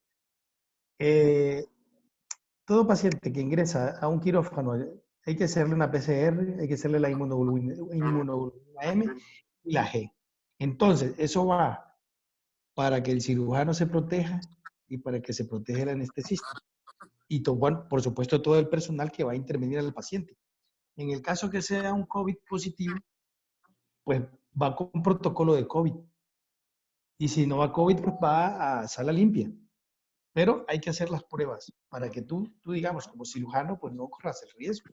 Todo paciente que ingresa a un quirófano hay que hacerle una PCR, hay que hacerle la inmunoglobulina M y la G. Entonces, eso va para que el cirujano se proteja y para que se proteja el anestesista. Y, bueno, por supuesto, todo el personal que va a intervenir al paciente. En el caso que sea un COVID positivo, pues va con un protocolo de COVID. Y si no va COVID, pues va a sala limpia. Pero hay que hacer las pruebas para que tú digamos, como cirujano, pues no corras el riesgo.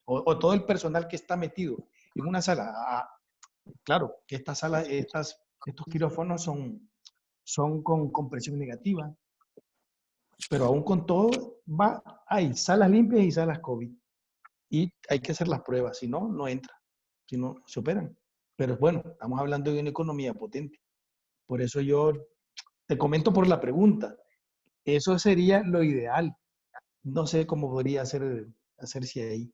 O todo el personal que está metido en una sala. Claro, que esta sala, estos quirófanos son con presión negativa. Pero aún con todo, hay salas limpias y salas COVID. Y hay que hacer las pruebas, si no, no entra. Si no, se operan. Pero bueno, estamos hablando de una economía potente. Por eso yo te comento por la pregunta. Eso sería lo ideal. No sé cómo podría hacerse ahí.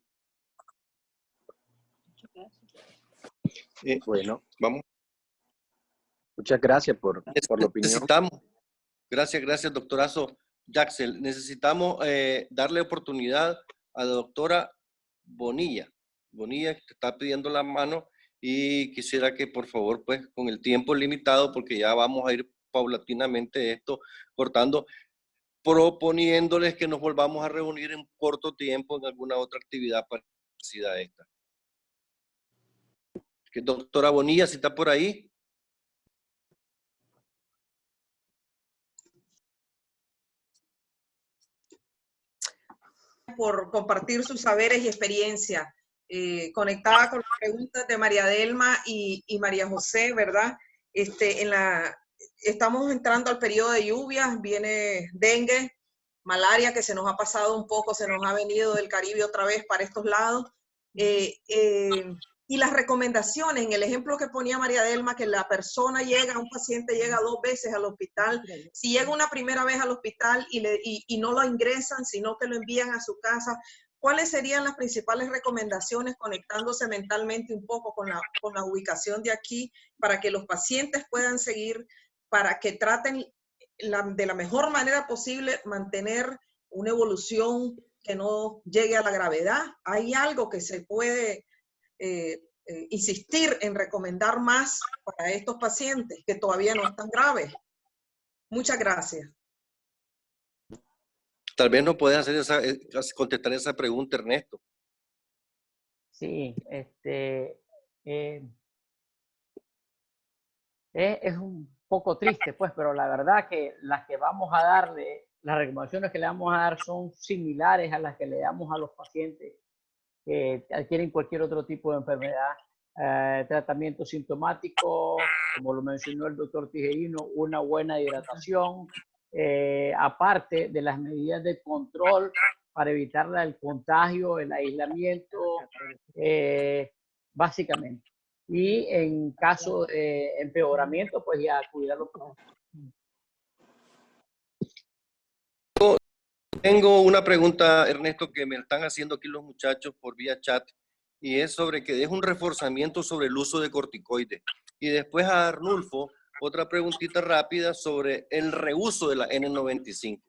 Bueno, vamos. Muchas gracias por la opinión. Necesitamos, gracias, doctorazo Jaxel. Necesitamos darle oportunidad a la doctora Bonilla. Bonilla, que te está pidiendo la mano, y quisiera que por favor, pues con el tiempo limitado, porque ya vamos a ir paulatinamente esto cortando, proponiéndoles que nos volvamos a reunir en corto tiempo en alguna otra actividad parecida a esta. Doctora Bonilla, si está por ahí. Por compartir sus saberes y experiencia. Conectada con las preguntas de María Delma y María José, ¿verdad? Estamos entrando al periodo de lluvias, viene dengue, malaria, que se nos ha pasado un poco, se nos ha venido del Caribe otra vez para estos lados. Y las recomendaciones, en el ejemplo que ponía María Delma, que la persona un paciente llega 2 veces al hospital. Si llega una primera vez al hospital y no lo ingresan, sino que lo envían a su casa, ¿cuáles serían las principales recomendaciones, conectándose mentalmente un poco con la ubicación de aquí, para que los pacientes puedan seguir, para que traten de la mejor manera posible mantener una evolución que no llegue a la gravedad? ¿Hay algo que se puede insistir en recomendar más para estos pacientes que todavía no están graves? Muchas gracias. Tal vez no puedes contestar esa pregunta, Ernesto. Sí, Es un poco triste, pues, pero la verdad que las que vamos a darle, las recomendaciones que le vamos a dar son similares a las que le damos a los pacientes que adquieren cualquier otro tipo de enfermedad. Tratamiento sintomático, como lo mencionó el doctor Tijerino, una buena hidratación, aparte de las medidas de control para evitar el contagio, el aislamiento, básicamente. Y en caso de empeoramiento, pues ya cuidarlo. Tengo una pregunta, Ernesto, que me están haciendo aquí los muchachos por vía chat, y es sobre que deje un reforzamiento sobre el uso de corticoides. Y después a Arnulfo, otra preguntita rápida sobre el reuso de la N95.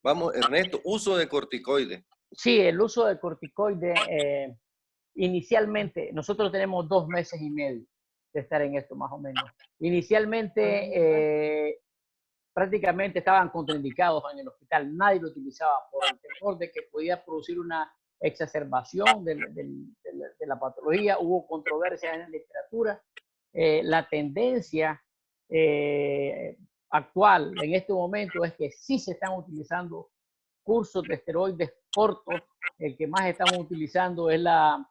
Vamos, Ernesto, uso de corticoides. Sí, el uso de corticoides, inicialmente, nosotros tenemos 2 meses y medio de estar en esto, más o menos. Inicialmente, prácticamente estaban contraindicados en el hospital, nadie lo utilizaba por el temor de que podía producir una exacerbación de la patología. Hubo controversias en la literatura. La tendencia actual en este momento es que sí se están utilizando cursos de esteroides cortos. El que más estamos utilizando es la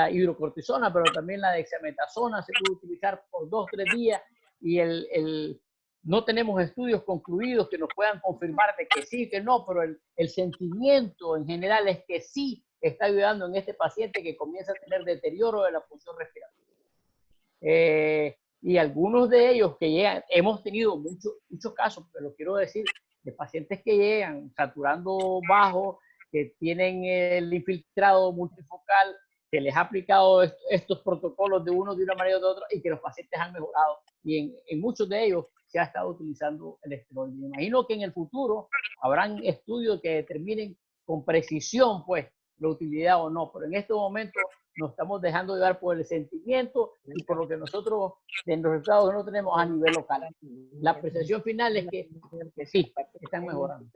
hidrocortisona, pero también la dexametasona se puede utilizar por 2 o 3 días, y no tenemos estudios concluidos que nos puedan confirmar de que sí, que no, pero el sentimiento en general es que sí está ayudando en este paciente que comienza a tener deterioro de la función respiratoria. Y algunos de ellos que llegan, hemos tenido muchos casos, pero quiero decir, de pacientes que llegan saturando bajo, que tienen el infiltrado multifocal, que les ha aplicado estos protocolos de una manera o de otra, y que los pacientes han mejorado. Y en muchos de ellos se ha estado utilizando el esteroide. Me imagino que en el futuro habrán estudios que determinen con precisión, pues, la utilidad o no, pero en este momento nos estamos dejando llevar por el sentimiento y por lo que nosotros en los resultados no tenemos a nivel local. La apreciación final es que sí, están mejorando.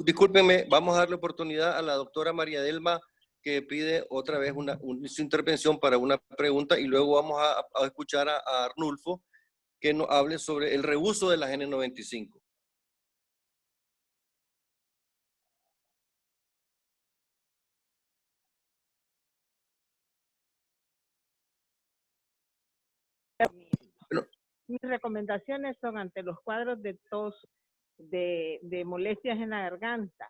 Discúlpenme, vamos a darle oportunidad a la doctora María Delma, que pide otra vez su intervención para una pregunta, y luego vamos a escuchar a Arnulfo, que nos hable sobre el reuso de las N95. Mis recomendaciones son ante los cuadros de tos, de molestias en la garganta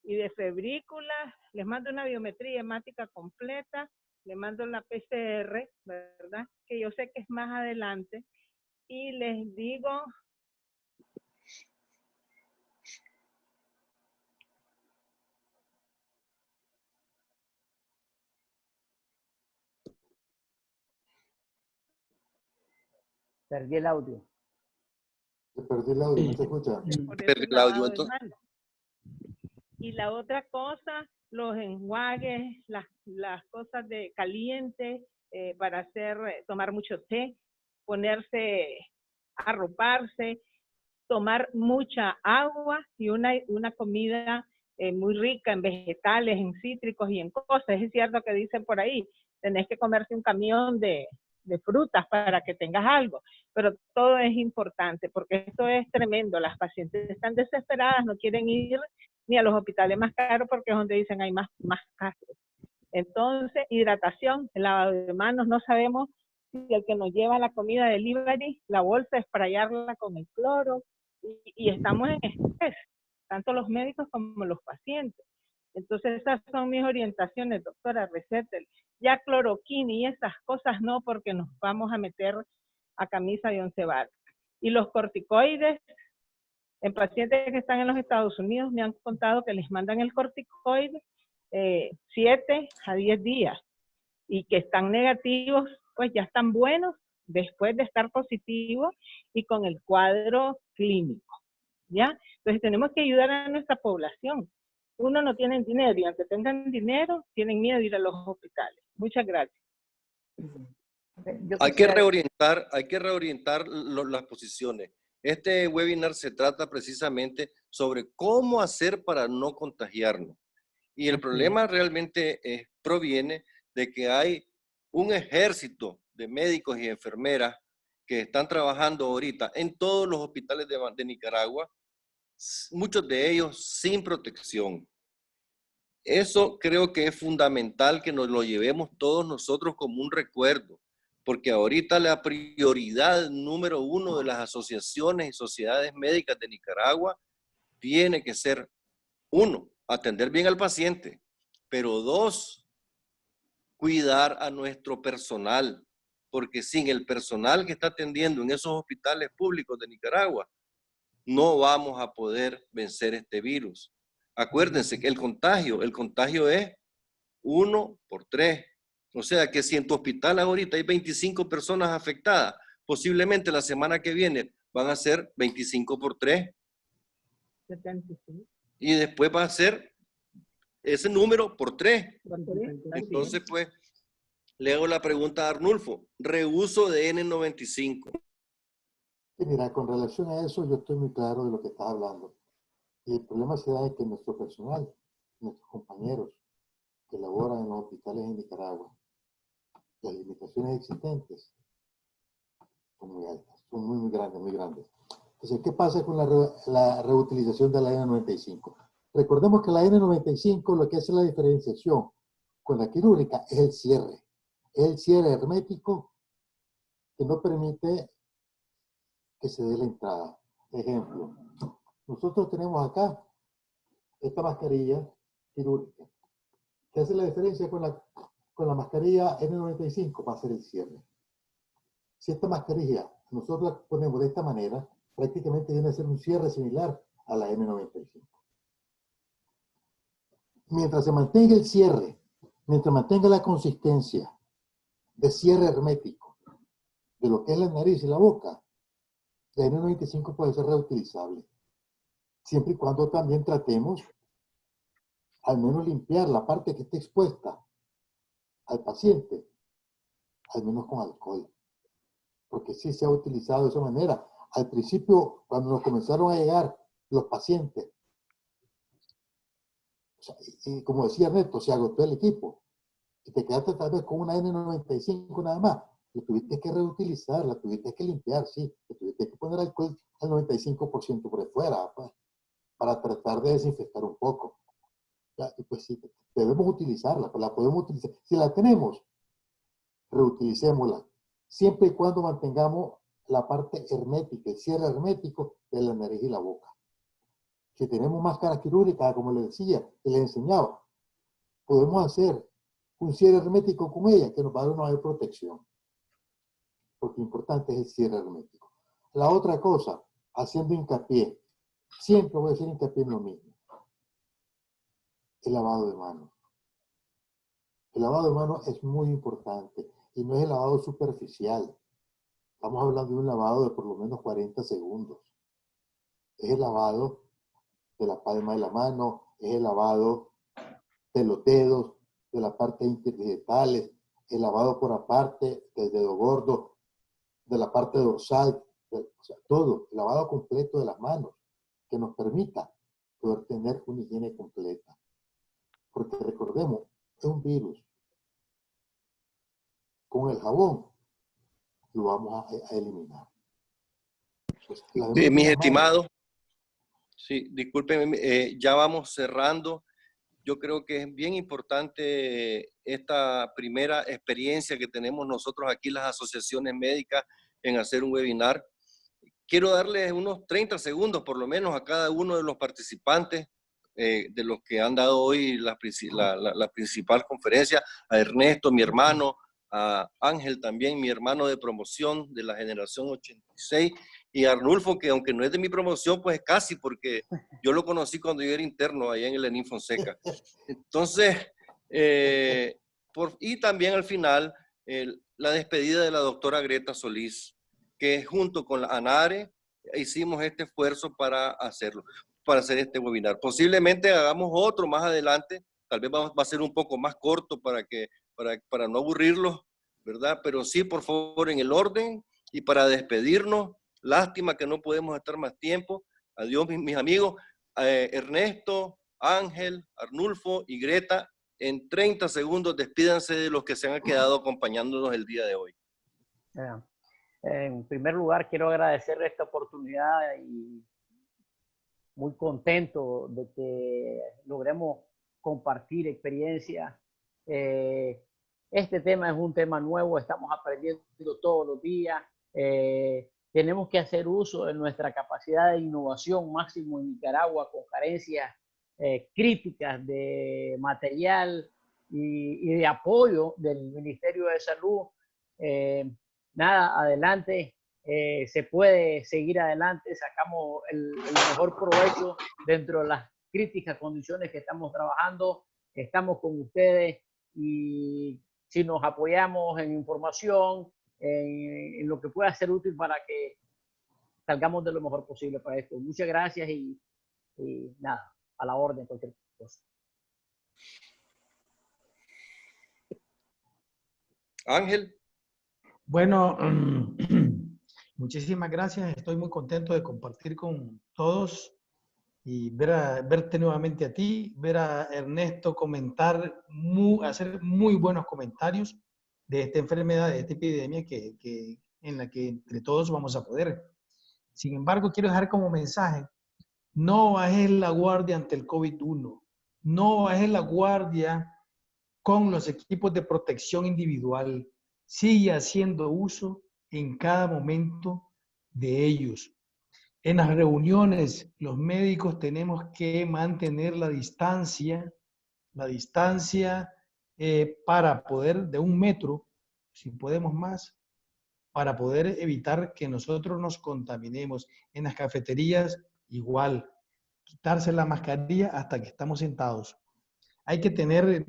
y de febrículas. Les mando una biometría hemática completa, les mando la PCR, ¿verdad? Que yo sé que es más adelante. Y les digo... Perdí el audio. Perdí el audio, no se escucha. Perdí el audio, entonces. Y la otra cosa, los enjuagues, las cosas de caliente para tomar mucho té, ponerse, arroparse, tomar mucha agua y una comida muy rica en vegetales, en cítricos y en cosas. Es cierto que dicen por ahí, tenés que comerse un camión de frutas para que tengas algo, pero todo es importante porque esto es tremendo. Las pacientes están desesperadas, no quieren ir ni a los hospitales más caros porque es donde dicen hay más casos. Entonces, hidratación, el lavado de manos, no sabemos si el que nos lleva la comida delivery, la bolsa, esprayarla con el cloro, y estamos en estrés, tanto los médicos como los pacientes. Entonces, esas son mis orientaciones, doctora, recétele. Ya cloroquina y esas cosas no, porque nos vamos a meter a camisa de 11 varas. Y los corticoides, en pacientes que están en los Estados Unidos, me han contado que les mandan el corticoide 7 a 10 días. Y que están negativos, pues ya están buenos después de estar positivos y con el cuadro clínico, ¿ya? Entonces tenemos que ayudar a nuestra población. Uno no tiene dinero y aunque tengan dinero, tienen miedo de ir a los hospitales. Muchas gracias. Hay que reorientar las posiciones. Este webinar se trata precisamente sobre cómo hacer para no contagiarnos. Y el problema realmente proviene de que hay un ejército de médicos y enfermeras que están trabajando ahorita en todos los hospitales de Nicaragua, muchos de ellos sin protección. Eso creo que es fundamental que nos lo llevemos todos nosotros como un recuerdo, porque ahorita la prioridad número 1 de las asociaciones y sociedades médicas de Nicaragua tiene que ser, 1, atender bien al paciente, pero 2, cuidar a nuestro personal, porque sin el personal que está atendiendo en esos hospitales públicos de Nicaragua, no vamos a poder vencer este virus. Acuérdense que el contagio es 1 por 3. O sea que si en tu hospital ahorita hay 25 personas afectadas, posiblemente la semana que viene van a ser 25 por 3. 75. Y después va a ser ese número por 3. Por 3. Entonces, pues, le hago la pregunta a Arnulfo. Reuso de N95. Sí, mira, con relación a eso, yo estoy muy claro de lo que estás hablando. Y el problema se da en que nuestro personal, nuestros compañeros que laboran en los hospitales en Nicaragua, las limitaciones existentes son muy altas, son muy grandes, muy grandes. Entonces, ¿qué pasa con la reutilización de la N95? Recordemos que la N95 lo que hace la diferenciación con la quirúrgica es el cierre. Es el cierre hermético que no permite que se dé la entrada. Ejemplo, nosotros tenemos acá esta mascarilla quirúrgica. ¿Qué hace la diferencia con la mascarilla N95? Va a ser el cierre. Si esta mascarilla nosotros la ponemos de esta manera, prácticamente viene a ser un cierre similar a la N95. Mientras se mantenga el cierre, mientras mantenga la consistencia de cierre hermético de lo que es la nariz y la boca, la N95 puede ser reutilizable. Siempre y cuando también tratemos al menos limpiar la parte que esté expuesta al paciente, al menos con alcohol. Porque sí se ha utilizado de esa manera. Al principio, cuando nos comenzaron a llegar los pacientes, o sea, y como decía Neto, se agotó el equipo. Y te quedaste tal vez con una N95 nada más. La tuviste que reutilizar, la tuviste que limpiar, sí. Le tuviste que poner alcohol al 95% por fuera, pues, para tratar de desinfectar un poco. Ya, y pues sí, debemos utilizarla, pues la podemos utilizar. Si la tenemos, reutilicémosla. Siempre y cuando mantengamos la parte hermética, el cierre hermético de la nariz y la boca. Si tenemos máscara quirúrgica, como le decía, que le enseñaba, podemos hacer un cierre hermético con ella que nos va a dar una mayor protección. Porque lo importante es el cierre hermético. La otra cosa, haciendo hincapié, siempre voy a hacer hincapié en lo mismo. El lavado de manos. El lavado de manos es muy importante y no es el lavado superficial. Estamos hablando de un lavado de por lo menos 40 segundos. Es el lavado de la palma de la mano, es el lavado de los dedos, de la parte interdigitales, el lavado por aparte del dedo gordo, de la parte dorsal, o sea, todo, el lavado completo de las manos, que nos permita poder tener una higiene completa. Porque recordemos, es un virus. Con el jabón lo vamos a eliminar. Entonces, mis estimados, sí, discúlpenme, ya vamos cerrando. Yo creo que es bien importante esta primera experiencia que tenemos nosotros aquí, las asociaciones médicas, en hacer un webinar. Quiero darles unos 30 segundos por lo menos a cada uno de los participantes de los que han dado hoy la principal conferencia, a Ernesto, mi hermano, a Ángel también, mi hermano de promoción de la generación 86, y a Arnulfo, que aunque no es de mi promoción, pues casi, porque yo lo conocí cuando yo era interno allá en el Lenín Fonseca. Entonces, y también al final, la despedida de la doctora Greta Solís, que junto con la ANARE hicimos este esfuerzo para hacerlo, para hacer este webinar. Posiblemente hagamos otro más adelante, tal vez va a ser un poco más corto para no aburrirlos, ¿verdad? Pero sí, por favor, en el orden, y para despedirnos, lástima que no podemos estar más tiempo. Adiós, mis amigos. Ernesto, Ángel, Arnulfo y Greta, en 30 segundos, despídanse de los que se han quedado acompañándonos el día de hoy. En primer lugar, quiero agradecer esta oportunidad y muy contento de que logremos compartir experiencias. Este tema es un tema nuevo, estamos aprendiendo todos los días. Tenemos que hacer uso de nuestra capacidad de innovación máximo en Nicaragua con carencias críticas de material y de apoyo del Ministerio de Salud. Nada, adelante, se puede seguir adelante, sacamos el mejor provecho dentro de las críticas condiciones que estamos trabajando, estamos con ustedes y si nos apoyamos en información, en lo que pueda ser útil para que salgamos de lo mejor posible para esto. Muchas gracias y nada, a la orden, cualquier cosa. Ángel. Bueno, muchísimas gracias. Estoy muy contento de compartir con todos y verte nuevamente a ti, ver a Ernesto comentar, hacer muy buenos comentarios de esta enfermedad, de esta epidemia en la que entre todos vamos a poder. Sin embargo, quiero dejar como mensaje, no bajes la guardia ante el COVID-1, no bajes la guardia con los equipos de protección individual. Sigue haciendo uso en cada momento de ellos. En las reuniones, los médicos tenemos que mantener la distancia para poder, de 1 metro, si podemos más, para poder evitar que nosotros nos contaminemos. En las cafeterías, igual, quitarse la mascarilla hasta que estamos sentados. Hay que tener,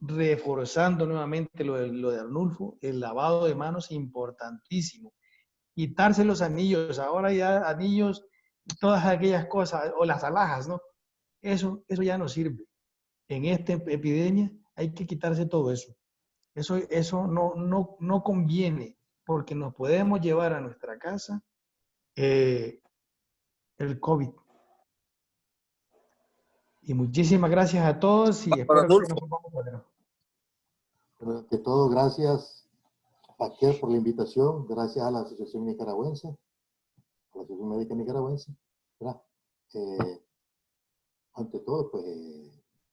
reforzando nuevamente lo de Arnulfo, el lavado de manos importantísimo. Quitarse los anillos, ahora ya anillos, todas aquellas cosas, o las alhajas, ¿no? Eso ya no sirve. En esta epidemia hay que quitarse todo eso. Eso no conviene, porque nos podemos llevar a nuestra casa el COVID. Y muchísimas gracias a todos y espero que nos vamos a ver. Pero que todo, gracias Paquier por la invitación, gracias a la Asociación Nicaragüense, a la Asociación Médica Nicaragüense. Ante todo, pues,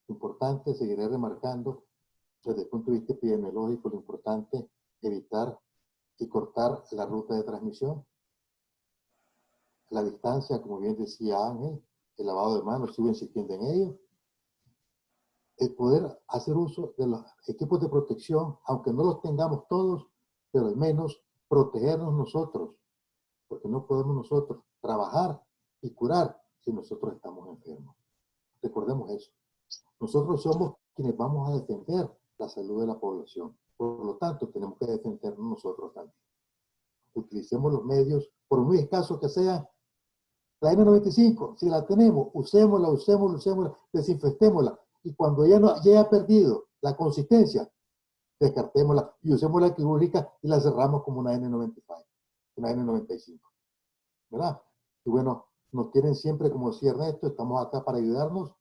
importante, seguiré remarcando desde el punto de vista epidemiológico lo importante evitar y cortar la ruta de transmisión, la distancia, como bien decía Ángel, el lavado de manos, sigo insistiendo en ello, el poder hacer uso de los equipos de protección, aunque no los tengamos todos, pero al menos protegernos nosotros, porque no podemos nosotros trabajar y curar si nosotros estamos enfermos. Recordemos eso. Nosotros somos quienes vamos a defender la salud de la población. Por lo tanto, tenemos que defendernos nosotros también. Utilicemos los medios, por muy escasos que sean. La N95, si la tenemos, usémosla, desinfectémosla. Y cuando ya haya perdido la consistencia, descartémosla y usemos la quirúrgica y la cerramos como una N95, una N95. ¿Verdad? Y bueno, nos quieren siempre, como decía Ernesto, estamos acá para ayudarnos,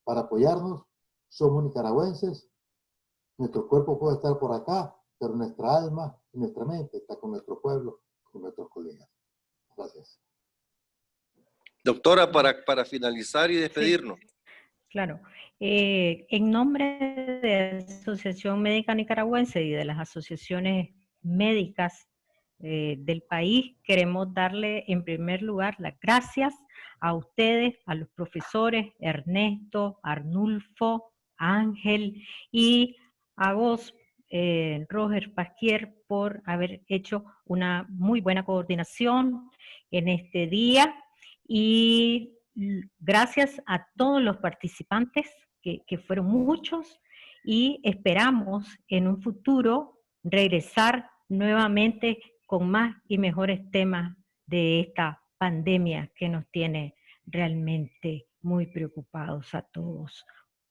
para apoyarnos. Somos nicaragüenses. Nuestro cuerpo puede estar por acá, pero nuestra alma y nuestra mente está con nuestro pueblo, con nuestros colegas. Gracias. Doctora, para finalizar y despedirnos. Sí, claro. En nombre de la Asociación Médica Nicaragüense y de las asociaciones médicas del país, queremos darle en primer lugar las gracias a ustedes, a los profesores Ernesto, Arnulfo, Ángel y a vos, Roger Paquier, por haber hecho una muy buena coordinación en este día. Y gracias a todos los participantes, que fueron muchos, y esperamos en un futuro regresar nuevamente con más y mejores temas de esta pandemia que nos tiene realmente muy preocupados a todos.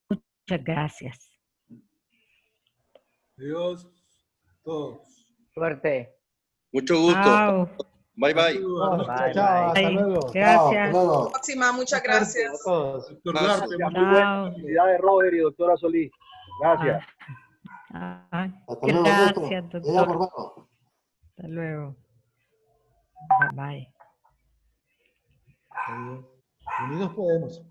Muchas gracias. Adiós todos. Suerte. Mucho gusto. Chao. Bye, bye. Bye, chao, hasta luego. Gracias. Hasta próxima, muchas gracias. Gracias. Doctor Duarte, muy buenas. Felicidades, Roger y doctora Solís. Gracias. Hasta luego, Ernesto. Gracias, Llegamos, doctor. hermano. Hasta luego. Bye bye. Unidos podemos.